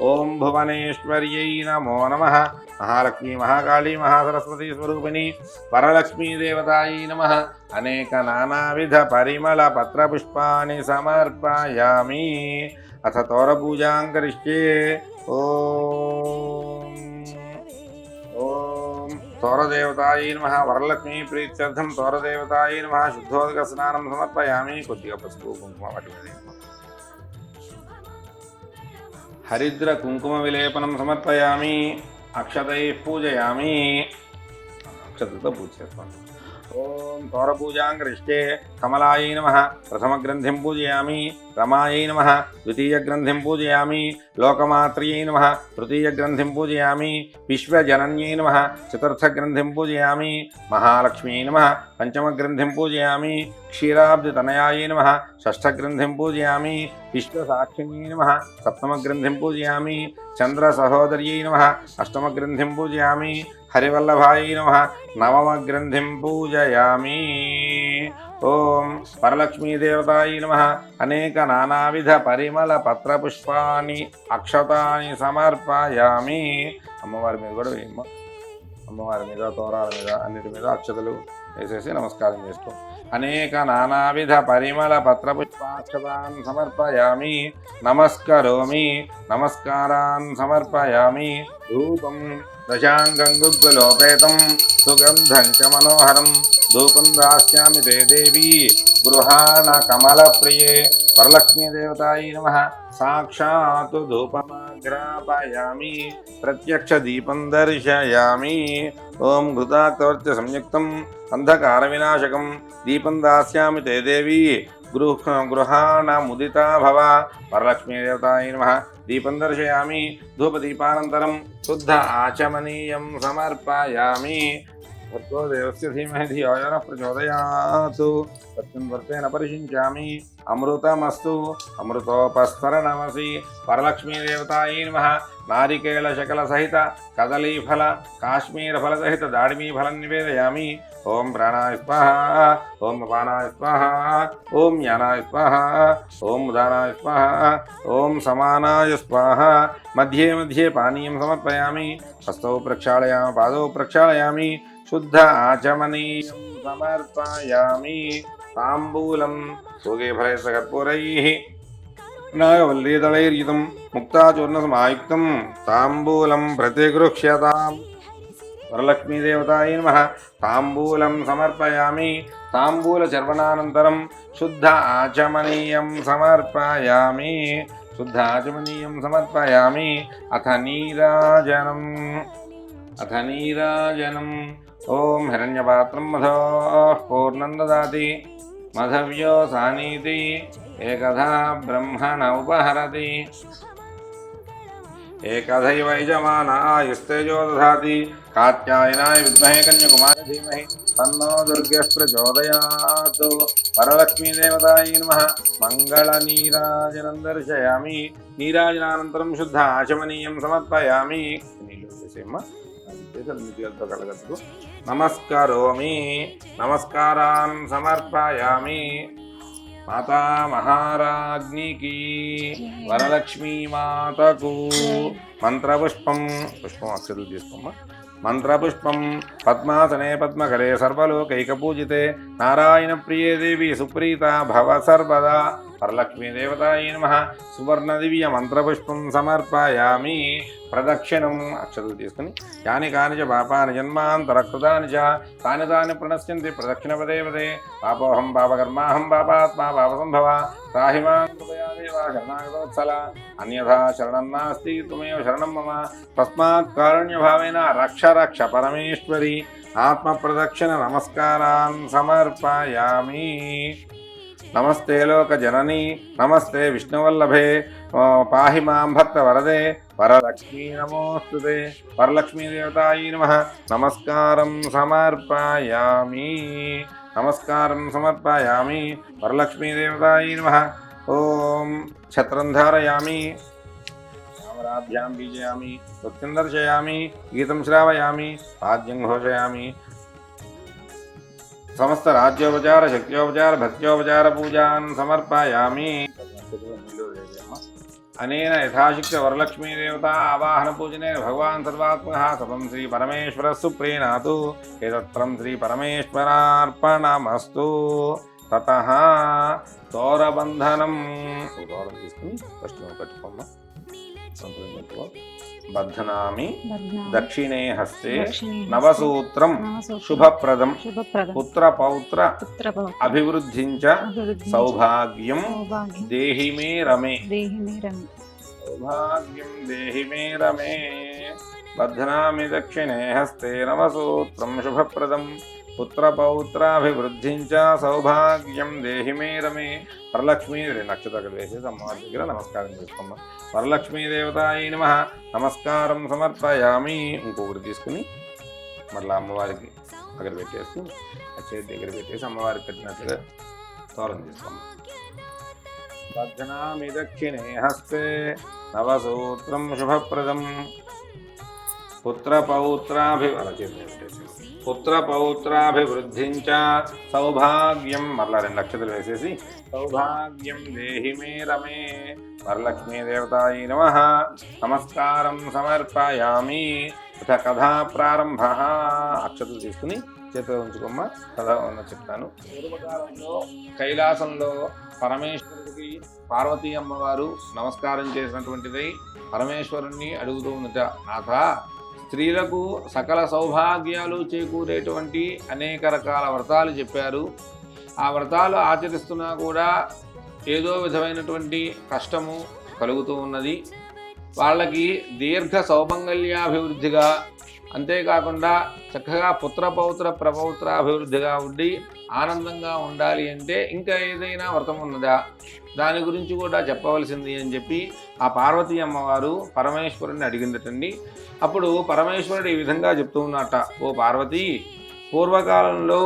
S2: ఓం భువనేశ్వర్యై నమో నమః మహాలక్ష్మీ మహాకాళీ మహాసరస్వతీ స్వరూపిణి వరలక్ష్మీ దేవతాయై నమః అనేక నానావిధ పరిమళ పత్రపుష్పాణి సమర్పయామి అథ తోరపూజాం కరిష్యే ఓం ఓం తోరదేవతాయై నమః వరలక్ష్మీ ప్రీత్యర్థం తోరదేవతాయై నమః శుద్ధోదక స్నానం సమర్పయామి కొద్దిగా పసుపు కుంకుమ వాటి మీద హరిద్ర కుంకుమ విలేపనం సమర్పయామి అక్షతై పూజయామి అక్షతతో పూజ చేస్తాను ఓం తోరపూజాం కరిష్యే కమలాయై నమః ప్రథమగ్రంథిం పూజయామి రమాయై నమః ద్వితీయగ్రంథిం పూజయామి లోకమాత్ర్యై నమః తృతీయగ్రంథిం పూజయామి విశ్వజనన్యై నమః చతుర్థగ్రంథిం పూజయామి మహాలక్ష్మ్యై నమః పంచమగ్రంథిం పూజయామి క్షీరాబ్దితనయాయై నమః షష్ఠగ్రంథిం పూజయామి విశ్వసాక్షిణ్యై నమః సప్తమగ్రంథిం పూజయామి చంద్రసహోదర్యై నమః అష్టమగ్రంథిం పూజయామి హరివల్లభాయై నమః నవమగ్రంథిం పూజయామి ఓం వరలక్ష్మీదేవతాయై నమః అనేక నానావిధ పరిమళ పత్రపుష్పాన్ని అక్షతాన్ని సమర్పయామి అమ్మవారి మీద కూడా వేయమ్మ అమ్మవారి మీద తోరాల మీద అన్నిటి మీద అక్షతలు వేసేసి నమస్కారం చేస్తాం అనేక నానావిధ పరిమళ పత్రపుష్పాక్షతాన్ సమర్పయామి నమస్కరోమి నమస్కారాన్ సమర్పయామి ధూపం దశాంగం గుగ్గులోపేతం సుగంధం చ మనోహరం ధూపం దాస్యామి తే దేవి గృహాణ కమలప్రియే వరలక్ష్మీదేవతాయై నమః సాక్షాత్ ధూపమాగ్రాపయామి ప్రత్యక్ష దీపం దర్శయామి ఓం ఘృతాక్తవర్త్య సంయుక్తం అంధకార వినాశకం దీపం దాస్యామి తే దేవి గృహాణ ముదితా భవ వరలక్ష్మీదేవతాయై నమః దీపం దర్శయామి ధూపదీపానంతరం శుద్ధ ఆచమనీయం సమర్పయామి భర్గో దేవస్య ధీమహి ధియో యో నః ప్రచోదయాత్ తస్మిన్ వర్తేన పరిషించామి అమృతమస్తు అమృతోపస్తరణమసి వరలక్ష్మీదేవతాయై నమః నారికేళ శకల సహిత కదలీఫల కాశ్మీర ఫల సహిత దాడిమీ ఫలం నివేదయామి ఓం ప్రాణాయ స్వాహ ఓం అపానాయ స్వాహ ఓం జ్ఞానాయ స్వాహ ఓం ఉదానాయ స్వాహ ఓం సమానాయ స్వాహ మధ్యే మధ్యే పానీయం సమర్పయామి హస్తౌ ప్రక్షాళయామి పాదౌ ప్రక్షాళయామి శుద్ధ ఆచమనీయం సమర్పయామి తాంబూలం భోగే ఫలైశ్చ కర్పూరైః నాగవల్లీదళైర్యుతం ముక్తాచూర్ణసమాయుక్తం తాంబూలం ప్రతిగృహ్యతాం వరలక్ష్మీదేవతాయై నమః తాంబూలం సమర్పయామి తాంబూలచర్వణానంతరం శుద్ధ ఆచమనీయం సమర్పయామి శుద్ధ ఆచమనీయం సమర్పయామి అథ నీరాజనం ఓం హిరణ్యపాత్రం మధోః పూర్ణం దదాతి మధవ్యో సానీతి ఏకధా బ్రహ్మణ ఉపహరతి ఏకధైవ యజమానాయుస్తేజో దధాతి కాత్యాయనాయ విద్మహే కన్యకుమారి ధీమహి తన్నో దుర్గః ప్రచోదయాత్ వరలక్ష్మీదేవతాయై నమః మంగళనీరాజనం దర్శయామి నీరాజనానంతరం శుద్ధ ఆచమనీయం సమర్పయామి నీటితో కలగద్దు నమస్కరోమి నమస్కారాన్ సమర్పయామి మాతా మహారాజ్ఞికి వరలక్ష్మీ మాతకు మంత్రపుష్పం అక్షతలు తీసుకోమ్మా మంత్రపుష్పం పద్మాసనే పద్మకరే సర్వలోకైకపూజితే నారాయణ ప్రియే దేవి సుప్రీత భవ సర్వదా వరలక్ష్మీదేవతాయై నమః సువర్ణదివ్య మంత్రపుష్పం సమర్పయామి. ప్రదక్షిణం అక్షతలు తీసుకుని యాని కాని చ పాపాని జన్మాంతరకృతాని చ తాని తాని ప్రణశ్యంతి ప్రదక్షిణపదే పదే పాపోహం పాపకర్మాహం పాపాత్మా పాపసంభవ త్రాహిమాం కృపయా దేవ శరణాగతోత్సల అన్యథా శరణం నాస్తి త్వమేవ శరణం మమ తస్మాత్ కారుణ్యభావేన రక్ష రక్ష పరమేశ్వరి. ఆత్మ ప్రదక్షిణ నమస్కారాన్ సమర్పయామి. నమస్తే లోక జనని నమస్తే విష్ణువల్లభే పాహి మాం భక్త వరదే వరలక్ష్మీ నమోస్తుతే. వరలక్ష్మీదేవతాయై నమః నమస్కారం సమర్పయామి. నమస్కారం సమర్పయామి. వరలక్ష్మీదేవతాయై నమః. ఓం ఛత్రం ధారయామి, రామరాభ్యాం బీజయామి, భక్తిం దర్శయామి, గీతం శ్రావయామి, పాద్యం ఘోషయామి. సమస్త రాజ్యోపచార శక్త్యోపచార భక్త్యోపచార పూజాన్ సమర్పయామి. అనేన యథాశక్తి వరలక్ష్మీదేవత ఆవాహన పూజనేన భగవాన్ సర్వాత్మః సతం శ్రీ పరమేశ్వర సుప్రీణాతు. ఏతత్రం శ్రీ పరమేశ్వరార్పణమస్తు. తతః తోరబంధనం తోరం తీసుకుని ఫస్ట్ కట్టుకోమ్మ. బధ్నామి దక్షిణే హస్తే నవసూత్రం శుభప్రదం పుత్ర పౌత్ర అభివృద్ధించ సౌభాగ్యం దేహి మే రమే. సౌభాగ్యం దేహి మే రమే. బధ్నామి దక్షిణే హస్తే నవసూత్రం శుభప్రదం పుత్ర పౌత్రాభివృద్ధించ సౌభాగ్యం దేహి మే రమే. వరలక్ష్మీ నక్షత్రం వేసేసి అమ్మవారి దగ్గర నమస్కారం చేసుకోమ్మా. వరలక్ష్మీదేవతాయై నమః నమస్కారం సమర్పయామి. ఇంకొకటి తీసుకుని మళ్ళీ అమ్మవారికి దగ్గర పెట్టేసి ఆ చేతి దగ్గర పెట్టేసి అమ్మవారికి పెట్టినట్లుగా తోరం తీసుకోమ్మా. బధ్నామి దక్షిణే హస్తే నవసూత్రం శుభప్రదం పుత్ర పౌత్రాభివృద్ధించ సౌభాగ్యం. మరలా 2 నక్షత్రాలు వేసేసి సౌభాగ్యం దేహి మే రమే. వరలక్ష్మీదేవతాయై నమః నమస్కారం సమర్పయామి. కథా ప్రారంభ. అక్షతలు తీసుకుని చేతిలో ఉంచుకోమ్మ. కథ చెప్తాను. పూర్వకాలంలో కైలాసంలో పరమేశ్వరుడికి పార్వతీ అమ్మవారు నమస్కారం చేసినటువంటిదై పరమేశ్వరుణ్ణి అడుగుతూ ఉందట, నాథ స్త్రీలకు సకల సౌభాగ్యాలు చేకూరేటువంటి అనేక రకాల వ్రతాలు చెప్పారు. ఆ వ్రతాలు ఆచరిస్తున్నా కూడా ఏదో విధమైనటువంటి కష్టము కలుగుతూ ఉన్నది. వాళ్ళకి దీర్ఘ సౌమంగళ్యాభివృద్ధిగా, అంతేకాకుండా చక్కగా పుత్ర పౌత్ర ప్రపౌత్ర అభివృద్ధిగా ఉండి ఆనందంగా ఉండాలి అంటే ఇంకా ఏదైనా వ్రతం ఉన్నదా, దాని గురించి కూడా చెప్పవలసింది అని చెప్పి ఆ పార్వతీ అమ్మవారు పరమేశ్వరుని అడిగిందటండి. అప్పుడు పరమేశ్వరుడు ఈ విధంగా చెప్తూ ఉన్నట్ట, ఓ పార్వతి, పూర్వకాలంలో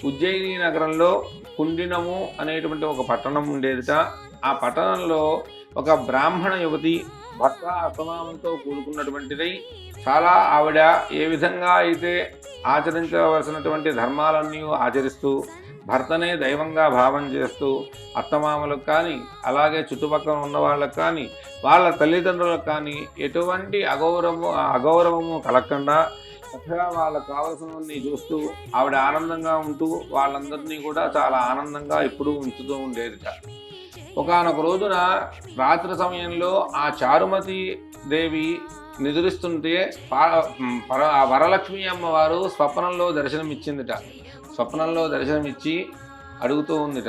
S2: ఉజ్జయిని నగరంలో కుండినము అనేటువంటి ఒక పట్టణం ఉండేదిట. ఆ పట్టణంలో ఒక బ్రాహ్మణ యువతి భర్త అసమానంతో కూడుకున్నటువంటిదై చాలా ఆవిడ ఏ విధంగా అయితే ఆచరించవలసినటువంటి ధర్మాలన్నీ ఆచరిస్తూ భర్తనే దైవంగా భావం చేస్తూ అత్తమామలకు కానీ అలాగే చుట్టుపక్కల ఉన్న వాళ్ళకు కానీ వాళ్ళ తల్లిదండ్రులకు కానీ ఎటువంటి అగౌరవము కలగకుండా చక్కగా వాళ్ళకు కావలసినవన్నీ చూస్తూ ఆవిడ ఆనందంగా ఉంటూ వాళ్ళందరినీ కూడా చాలా ఆనందంగా ఎప్పుడూ ఉంచుతూ ఉండేదిట. ఒకానొక రోజున రాత్రి సమయంలో ఆ చారుమతి దేవి నిద్రిస్తుంటే వరలక్ష్మి అమ్మవారు స్వప్నంలో దర్శనమిచ్చిందిట. స్వప్నంలో దర్శనమిచ్చి అడుగుతూ ఉందిట,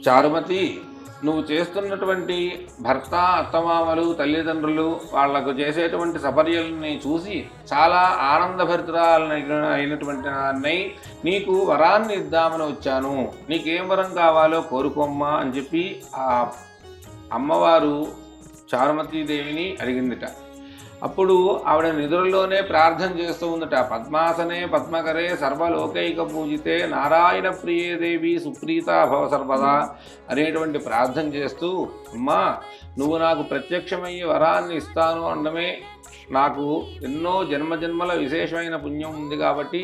S2: చారుమతి, నువ్వు చేస్తున్నటువంటి భర్త అత్తమామలు తల్లిదండ్రులు వాళ్లకు చేసేటువంటి సపర్యలని చూసి చాలా ఆనందభరితురాలైనటువంటి నన్నై నీకు వరాన్ని ఇద్దామని వచ్చాను, నీకేం వరం కావాలో కోరుకోమ్మా అని చెప్పి ఆ అమ్మవారు చారుమతీదేవిని అడిగిందిట. అప్పుడు ఆవిడ నిధులలోనే ప్రార్థన చేస్తూ ఉందట, పద్మాసనే పద్మకరే సర్వలోకైక పూజితే నారాయణ ప్రియే దేవి సుప్రీత భవ సర్వదా అనేటువంటి ప్రార్థన చేస్తూ, అమ్మా నువ్వు నాకు ప్రత్యక్షమయ్యే వరాన్ని ఇస్తాను అనడమే నాకు ఎన్నో జన్మజన్మల విశేషమైన పుణ్యం ఉంది కాబట్టి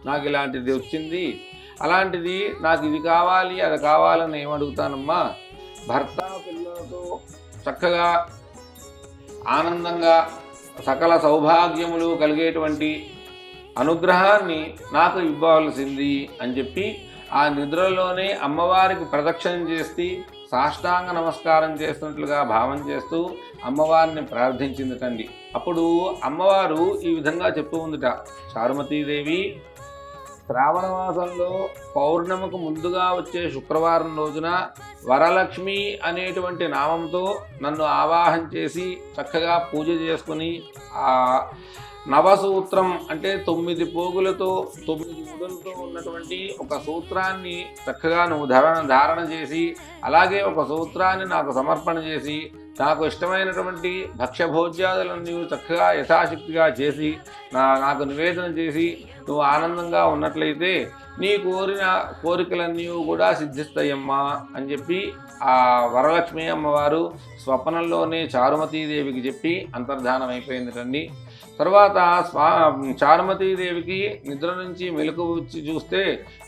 S2: నాకు ఇలాంటిది వచ్చింది. అలాంటిది నాకు ఇది కావాలి అది కావాలని ఏమడుగుతానమ్మా, భర్త పిల్లలతో చక్కగా ఆనందంగా సకల సౌభాగ్యములు కలిగేటువంటి అనుగ్రహాన్ని నాకు ఇవ్వవలసింది అని చెప్పి ఆ నిద్రలోనే అమ్మవారికి ప్రదక్షిణం చేసి సాష్టాంగ నమస్కారం చేస్తున్నట్లుగా భావం చేస్తూ అమ్మవారిని ప్రార్థించిందిటండి. అప్పుడు అమ్మవారు ఈ విధంగా చెప్తూ ఉందిట, చారుమతీదేవి, శ్రావణ మాసంలో పౌర్ణమికి ముందుగా వచ్చే శుక్రవారం రోజున వరలక్ష్మి అనేటువంటి నామంతో నన్ను ఆవాహన చేసి చక్కగా పూజ చేసుకుని ఆ నవసూత్రం అంటే 9 పోగులతో 9 ముడులతో ఉన్నటువంటి ఒక సూత్రాన్ని చక్కగా నువ్వు ధారణ చేసి, అలాగే ఒక సూత్రాన్ని నాకు సమర్పణ చేసి, నాకు ఇష్టమైనటువంటి భక్ష్యభోజ్యాదులను నీవు చక్కగా యథాశక్తిగా చేసి నాకు నివేదన చేసి నువ్వు ఆనందంగా ఉన్నట్లయితే నీ కోరిన కోరికలన్నీ కూడా సిద్ధిస్తాయమ్మా అని చెప్పి ఆ వరలక్ష్మి అమ్మవారు స్వప్నంలోనే చారుమతీదేవికి చెప్పి అంతర్ధానం అయిపోయిందిటండి. తర్వాత చారుమతీదేవికి నిద్ర నుంచి మెలకు వచ్చి చూస్తే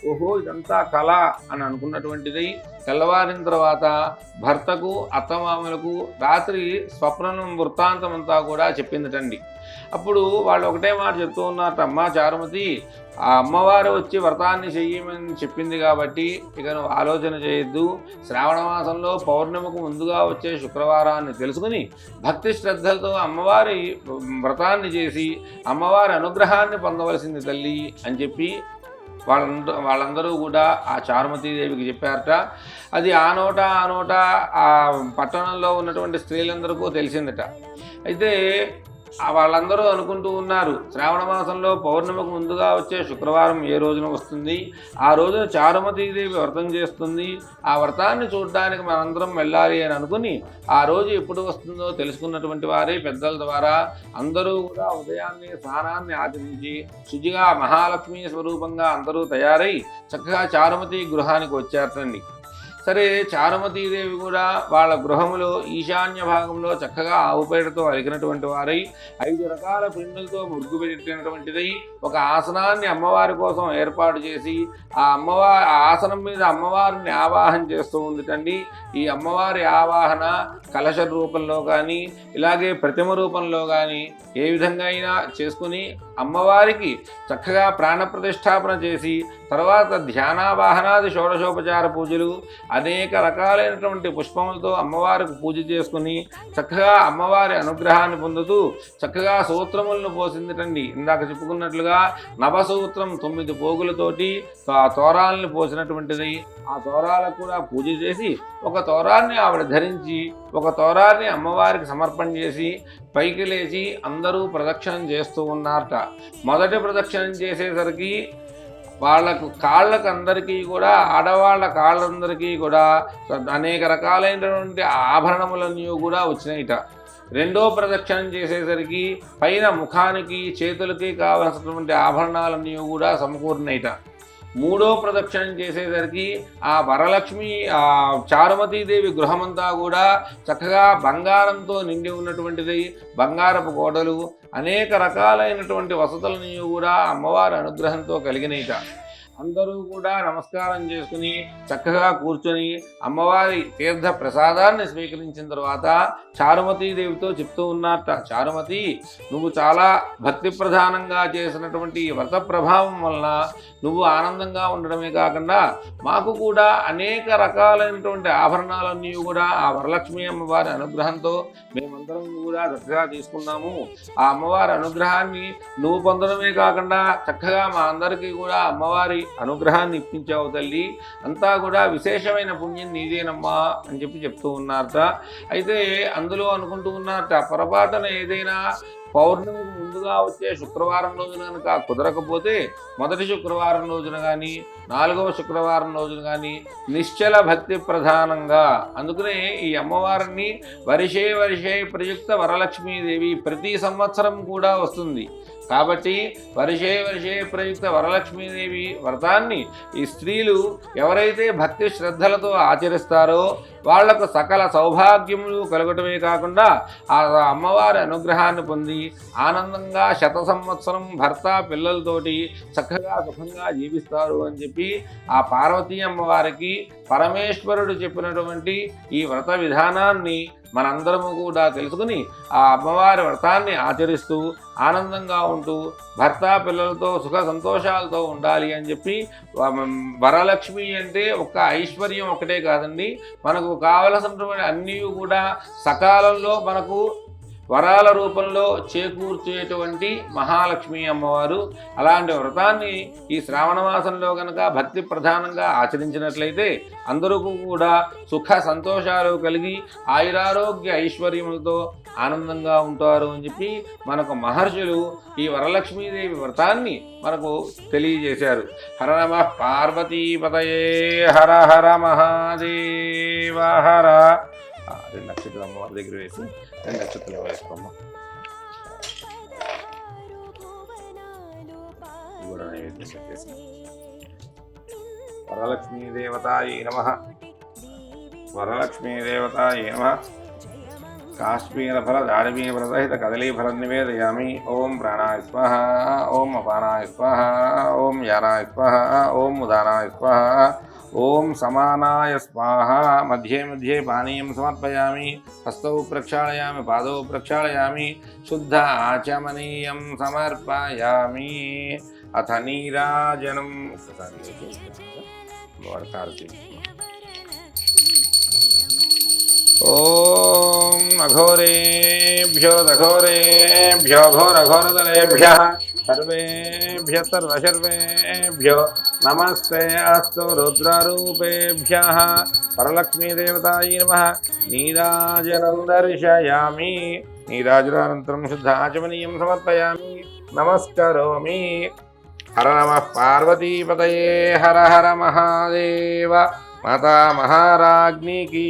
S2: ఓహో ఇదంతా కళ అని అనుకున్నటువంటిది. తెల్లవారిన తర్వాత భర్తకు అత్తమామలకు రాత్రి స్వప్నం వృత్తాంతం అంతా కూడా చెప్పిందిటండి. అప్పుడు వాళ్ళు ఒకటే మాట చెప్తూ ఉన్నారట, అమ్మ చారుమతి, ఆ అమ్మవారు వచ్చి వ్రతాన్ని చెయ్యమని చెప్పింది కాబట్టి ఇక నువ్వు ఆలోచన చేయొద్దు. శ్రావణ మాసంలో పౌర్ణమికు ముందుగా వచ్చే శుక్రవారాన్ని తెలుసుకుని భక్తి శ్రద్ధలతో అమ్మవారి వ్రతాన్ని చేసి అమ్మవారి అనుగ్రహాన్ని పొందవలసింది తల్లి అని చెప్పి వాళ్ళందరూ కూడా ఆ చారుమతీదేవికి చెప్పారట. అది ఆ నోట ఆ పట్టణంలో ఉన్నటువంటి స్త్రీలందరికీ తెలిసిందట. అయితే వాళ్ళందరూ అనుకుంటూ ఉన్నారు, శ్రావణ మాసంలో పౌర్ణమికి ముందుగా వచ్చే శుక్రవారం ఏ రోజున వస్తుంది, ఆ రోజున చారుమతీదేవి వ్రతం చేస్తుంది, ఆ వ్రతాన్ని చూడడానికి మనందరం వెళ్ళాలి అని అనుకుని ఆ రోజు ఎప్పుడు వస్తుందో తెలుసుకున్నటువంటి వారే పెద్దల ద్వారా అందరూ కూడా ఉదయాన్నే స్నానాన్ని ఆచరించి శుచిగా మహాలక్ష్మి స్వరూపంగా అందరూ తయారై చక్కగా చారుమతి గృహానికి వచ్చారటండి. సరే, చారుమతీదేవి కూడా వాళ్ళ గృహములో ఈశాన్య భాగంలో చక్కగా ఆవుపేటతో అలికినటువంటి వారై 5 రకాల పిండులతో ముగ్గు పెట్టినటువంటిదై ఒక ఆసనాన్ని అమ్మవారి కోసం ఏర్పాటు చేసి ఆ ఆసనం మీద అమ్మవారిని ఆవాహన చేస్తూ ఉందిటండి. ఈ అమ్మవారి ఆవాహన కలశ రూపంలో కానీ ఇలాగే ప్రతిమ రూపంలో కానీ ఏ విధంగా అయినా చేసుకుని అమ్మవారికి చక్కగా ప్రాణప్రతిష్ఠాపన చేసి తర్వాత ధ్యానావాహనాది షోడశోపచార పూజలు అనేక రకాలైనటువంటి పుష్పములతో అమ్మవారికి పూజ చేసుకుని చక్కగా అమ్మవారి అనుగ్రహాన్ని పొందుతూ చక్కగా సూత్రములను పోసిందిటండి. ఇందాక చెప్పుకున్నట్లుగా నవసూత్రం 9 పోగులతోటి ఆ తోరాలను పోసినటువంటిది. ఆ తోరాలకు కూడా పూజ చేసి ఒక తోరాన్ని ఆవిడ ధరించి ఒక తోరాన్ని అమ్మవారికి సమర్పణ చేసి పైకి లేచి అందరూ ప్రదక్షిణం చేస్తూ ఉన్నారట. మొదటి ప్రదక్షిణం చేసేసరికి వాళ్ళకు కాళ్ళకు అందరికీ కూడా ఆడవాళ్ళ కాళ్ళందరికీ కూడా అనేక రకాలైనటువంటి ఆభరణములన్నీ కూడా వచ్చినాయిట. రెండో ప్రదక్షిణం చేసేసరికి పైన ముఖానికి చేతులకి కావలసినటువంటి ఆభరణాలన్నీ కూడా సమకూరినాయిట. మూడో ప్రదక్షిణం చేసేసరికి ఆ వరలక్ష్మి ఆ చారుమతీదేవి గృహమంతా కూడా చక్కగా బంగారంతో నిండి ఉన్నటువంటిది. బంగారపు గోడలు అనేక రకాలైనటువంటి వసతులని కూడా అమ్మవారి అనుగ్రహంతో కలిగినయిట. అందరూ కూడా నమస్కారం చేసుకుని చక్కగా కూర్చొని అమ్మవారి తీర్థ ప్రసాదాన్ని స్వీకరించిన తర్వాత చారుమతీదేవితో చెప్తూ ఉన్నారట, చారుమతి, నువ్వు చాలా భక్తి ప్రధానంగా చేసినటువంటి వ్రత ప్రభావం వలన నువ్వు ఆనందంగా ఉండడమే కాకుండా మాకు కూడా అనేక రకాలైనటువంటి ఆభరణాలన్నీ కూడా ఆ వరలక్ష్మి అమ్మవారి అనుగ్రహంతో మేమందరం కూడా చక్కగా తీసుకున్నాము. ఆ అమ్మవారి అనుగ్రహాన్ని నువ్వు పొందడమే కాకుండా చక్కగా మా అందరికీ కూడా అమ్మవారి అనుగ్రహాన్ని ఇప్పించావు తల్లి, అంతా కూడా విశేషమైన పుణ్యం నీదేనమ్మా అని చెప్తూ ఉన్నారట. అయితే అందులో అనుకుంటూ ఉన్నారట, పొరపాటున ఏదైనా పౌర్ణమికి ముందుగా వచ్చే శుక్రవారం రోజున కనుక కుదరకపోతే మొదటి శుక్రవారం రోజున కానీ 4వ శుక్రవారం రోజున కానీ నిశ్చల భక్తి ప్రధానంగా, అందుకనే ఈ అమ్మవారిని వరిషే ప్రయుక్త వరలక్ష్మీదేవి ప్రతి సంవత్సరం కూడా వస్తుంది. కాబట్టి వరిషే ప్రయుక్త వరలక్ష్మీదేవి వ్రతాన్ని ఈ స్త్రీలు ఎవరైతే భక్తి శ్రద్ధలతో ఆచరిస్తారో వాళ్లకు సకల సౌభాగ్యములు కలగటమే కాకుండా ఆ అమ్మవారి అనుగ్రహాన్ని పొంది ఆనందంగా శత సంవత్సరం భర్త పిల్లలతోటి చక్కగా సుఖంగా జీవిస్తారు అని చెప్పి ఆ పార్వతీ అమ్మవారికి పరమేశ్వరుడు చెప్పినటువంటి ఈ వ్రత విధానాన్ని మనందరము కూడా తెలుసుకుని ఆ అమ్మవారి వ్రతాన్ని ఆచరిస్తూ ఆనందంగా ఉంటూ భర్త పిల్లలతో సుఖ సంతోషాలతో ఉండాలి అని చెప్పి వరలక్ష్మి అంటే ఒక్క ఐశ్వర్యం ఒకటే కాదండి, మనకు కావలసినటువంటి అన్నీ కూడా సకాలంలో మనకు వరాల రూపంలో చేకూర్చేటువంటి మహాలక్ష్మి అమ్మవారు. అలాంటి వ్రతాన్ని ఈ శ్రావణ మాసంలో కనుక భక్తి ప్రధానంగా ఆచరించినట్లయితే అందరూ కూడా సుఖ సంతోషాలు కలిగి ఆయురారోగ్య ఐశ్వర్యములతో ఆనందంగా ఉంటారు అని చెప్పి మనకు మహర్షులు ఈ వరలక్ష్మీదేవి వ్రతాన్ని మనకు తెలియజేశారు. హర నమః పార్వతీపతయే హర హర మహాదేవ హర. 2 నక్షత్రాలు అమ్మవారి దగ్గర వేసి 2 నక్షత్రాలు వేసుకోమ్మా. వరలక్ష్మీ దేవతాయే నమః. వరలక్ష్మీ దేవతాయే నమః. కాశ్మీరఫల దాడిమీఫలసహిత కదలీఫలం నివేదయామి. ఓం ప్రాణాయ స్వాహ, ఓం అపానాయ స్వాహ, ఓం యానాయ స్వాహ, ఓం ఉదానాయ స్వాహ, ఓం సమానాయ స్వాహ. మధ్యే మధ్యే పానీయం సమర్పయామి. హస్తౌ ప్రక్షాళయామి, పాదౌ ప్రక్షాళయామి, శుద్ధ ఆచమనీయం సమర్పయామి. అథ నీరాజనం. ఓం అఘోరేభ్యో దఘోరేభ్యో ఘోరఘోరతరేభ్యః సర్వేభ్యః సర్వసర్వేభ్యో నమస్తే అస్తు రుద్రరూపేభ్యః. వరలక్ష్మీదేవతాయై నమః. నీరాజనం దర్శయామి. నీరాజనానంతరం శుద్ధ ఆచమనీయం సమర్పయామి. నమస్కరోమి. హర నమః పార్వతీపతయే హర హర మహాదేవ. మాతా మహారాజ్ఞికి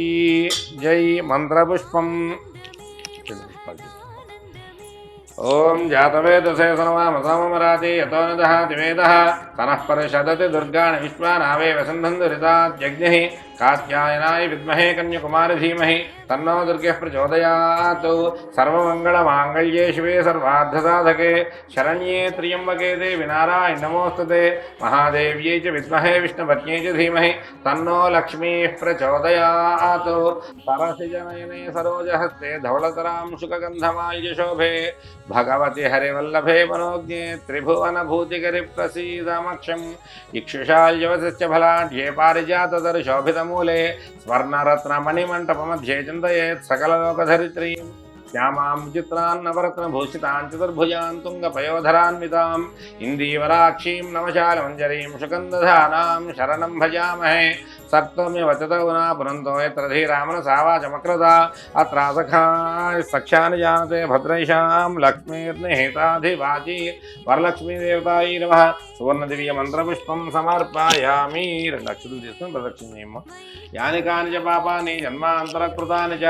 S2: జై. మంత్రపుష్పం. ఓం జాతవేదసే సనవామసామరాతి యతో నదహాతి వేదః తనః పరిషదతి దుర్గాణి విశ్వానావే వసంధందు రితాజ్ఞః. కాత్యాయనాయ విద్మహే కన్యకుమారి ధీమహి తన్నో దుర్గః ప్రచోదయాత్. సర్వమంగళమాంగళ్యే శివే సర్వార్థసాధకే శరణ్యే త్ర్యంబకే దేవి నారాయణి నమోస్తుతే. మహాదేవ్యై చ విద్మహే విష్ణుపత్న్యై చ ధీమహి తన్నో లక్ష్మీః ప్రచోదయాత్. సరసిజనయనే సరోజహస్తే ధవళతరాం శుకగంధమాల్యశోభే. భగవతి హరివల్లభే మనోజ్ఞే త్రిభువనభూతికరి ప్రసీదమక్షం. ఇక్షుషాల్యవసస్య ఫలాఢ్యే పారిజాతదర్శోభితమూలే స్వర్ణరత్నమణిమంటపమధ్యే చింతయేత్ సకలలోకధరిత్రీం. శ్యామాం చిత్రాన్నవరత్నభూషితాం చతుర్భుజాం తుంగపయోధరాన్వితాం ఇందీవరాక్షీం నవశాలమంజరీం సుగంధధానాం శరణం భజామహే. సప్తమ్య వచతౌనా పునంతో యత్ర ధీరామనసావాచమక్రత అత్రాసఖాయ సఖ్యాని జానతే భద్రైషాం లక్ష్మీర్నిహితాధివాచి. వరలక్ష్మీదేవతాయై నమః. సువర్ణదివ్య మంత్రపుష్పం సమర్పయామి. 2 అక్షతలు తీసుకుని ప్రదక్షిణ చేయమ్మ. యాని కాని చ పాపాని జన్మాంతరకృతాని చ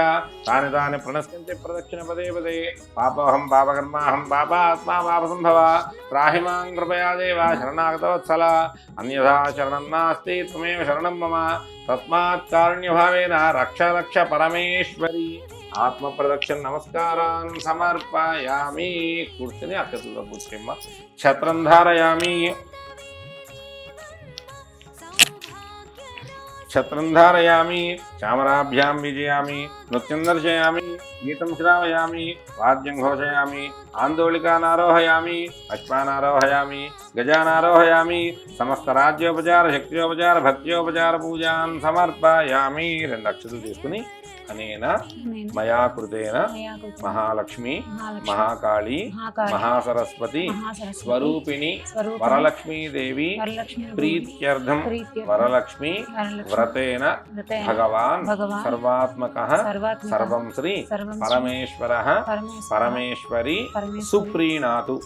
S2: తాని తాని ప్రణశ్యంతి ప్రదక్షిణ పదే పదే. పాపోహం పాపకర్మాహం పాపాత్మా పాపసంభవ. త్రాహి మాం కృపయా దేవ శరణాగతవత్సల. అన్యథా శరణం నాస్తి త్వమేవ శరణం మమ. తస్మాత్ కారుణ్యభావేన రక్ష రక్ష పరమేశ్వరి. ఆత్మ ప్రదక్షిణ నమస్కారాన్ సమర్పయామి. కూర్చొని అక్షతలతో కూర్చోమ్మ. ఛత్రం ధారయామి. ఛత్రం ధారయామి. చామరాభ్యాం విజయామి. నృత్యం దర్శయామి. గీతం శ్రావయామి. వాద్యం ఘోషయామి. ఆందోళికానారోహయామి. అశ్వానారోహయామి. గజానారోహయామి. సమస్త రాజ్యోపచార శక్త్యోపచార భక్త్యోపచార పూజాన్ సమర్పయామి. 2 అక్షతలు తీసుకుని అనేన మయా కృతేన మహాలక్ష్మి మహాకాళి మహాసరస్వతి స్వరూపిణి వరలక్ష్మీదేవి ప్రీత్యర్థం వరలక్ష్మి వ్రతేన భగవాన్ సర్వాత్మకః సర్వం శ్రీ పరమేశ్వరః పరమేశ్వరి సుప్రీణాతు.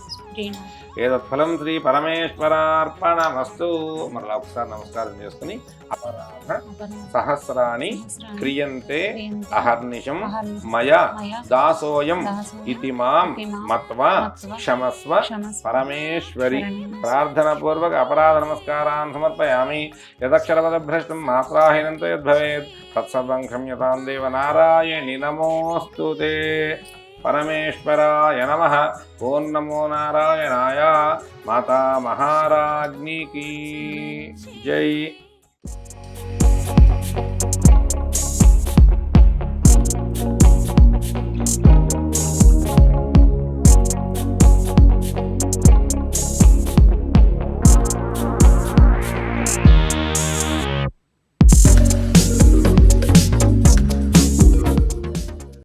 S2: ఏదత్ఫలం శ్రీ పరమేశ్వరార్పణమస్తు. మరలా ఒకసారి నమస్కారం చేసుకుని అపరాధ సహస్రాణి క్రియంతే అహర్నిశం మయా దాసోయం ఇతి మాం మత్వా క్షమస్వ పరమేశ్వరి. ప్రార్థన పూర్వక అపరాధ నమస్కారాన్ సమర్పయామి. యదక్షరపదభ్రష్టం మాత్రాహీనంతో యద్భవేత్ తత్సర్వం క్షమ్యతాం దేవ నారాయణి నమోస్తుతే. పరమేశ్వరాయ నమః. ఓం నమో నారాయణాయ. మాతా మహారాజ్ఞికి జై.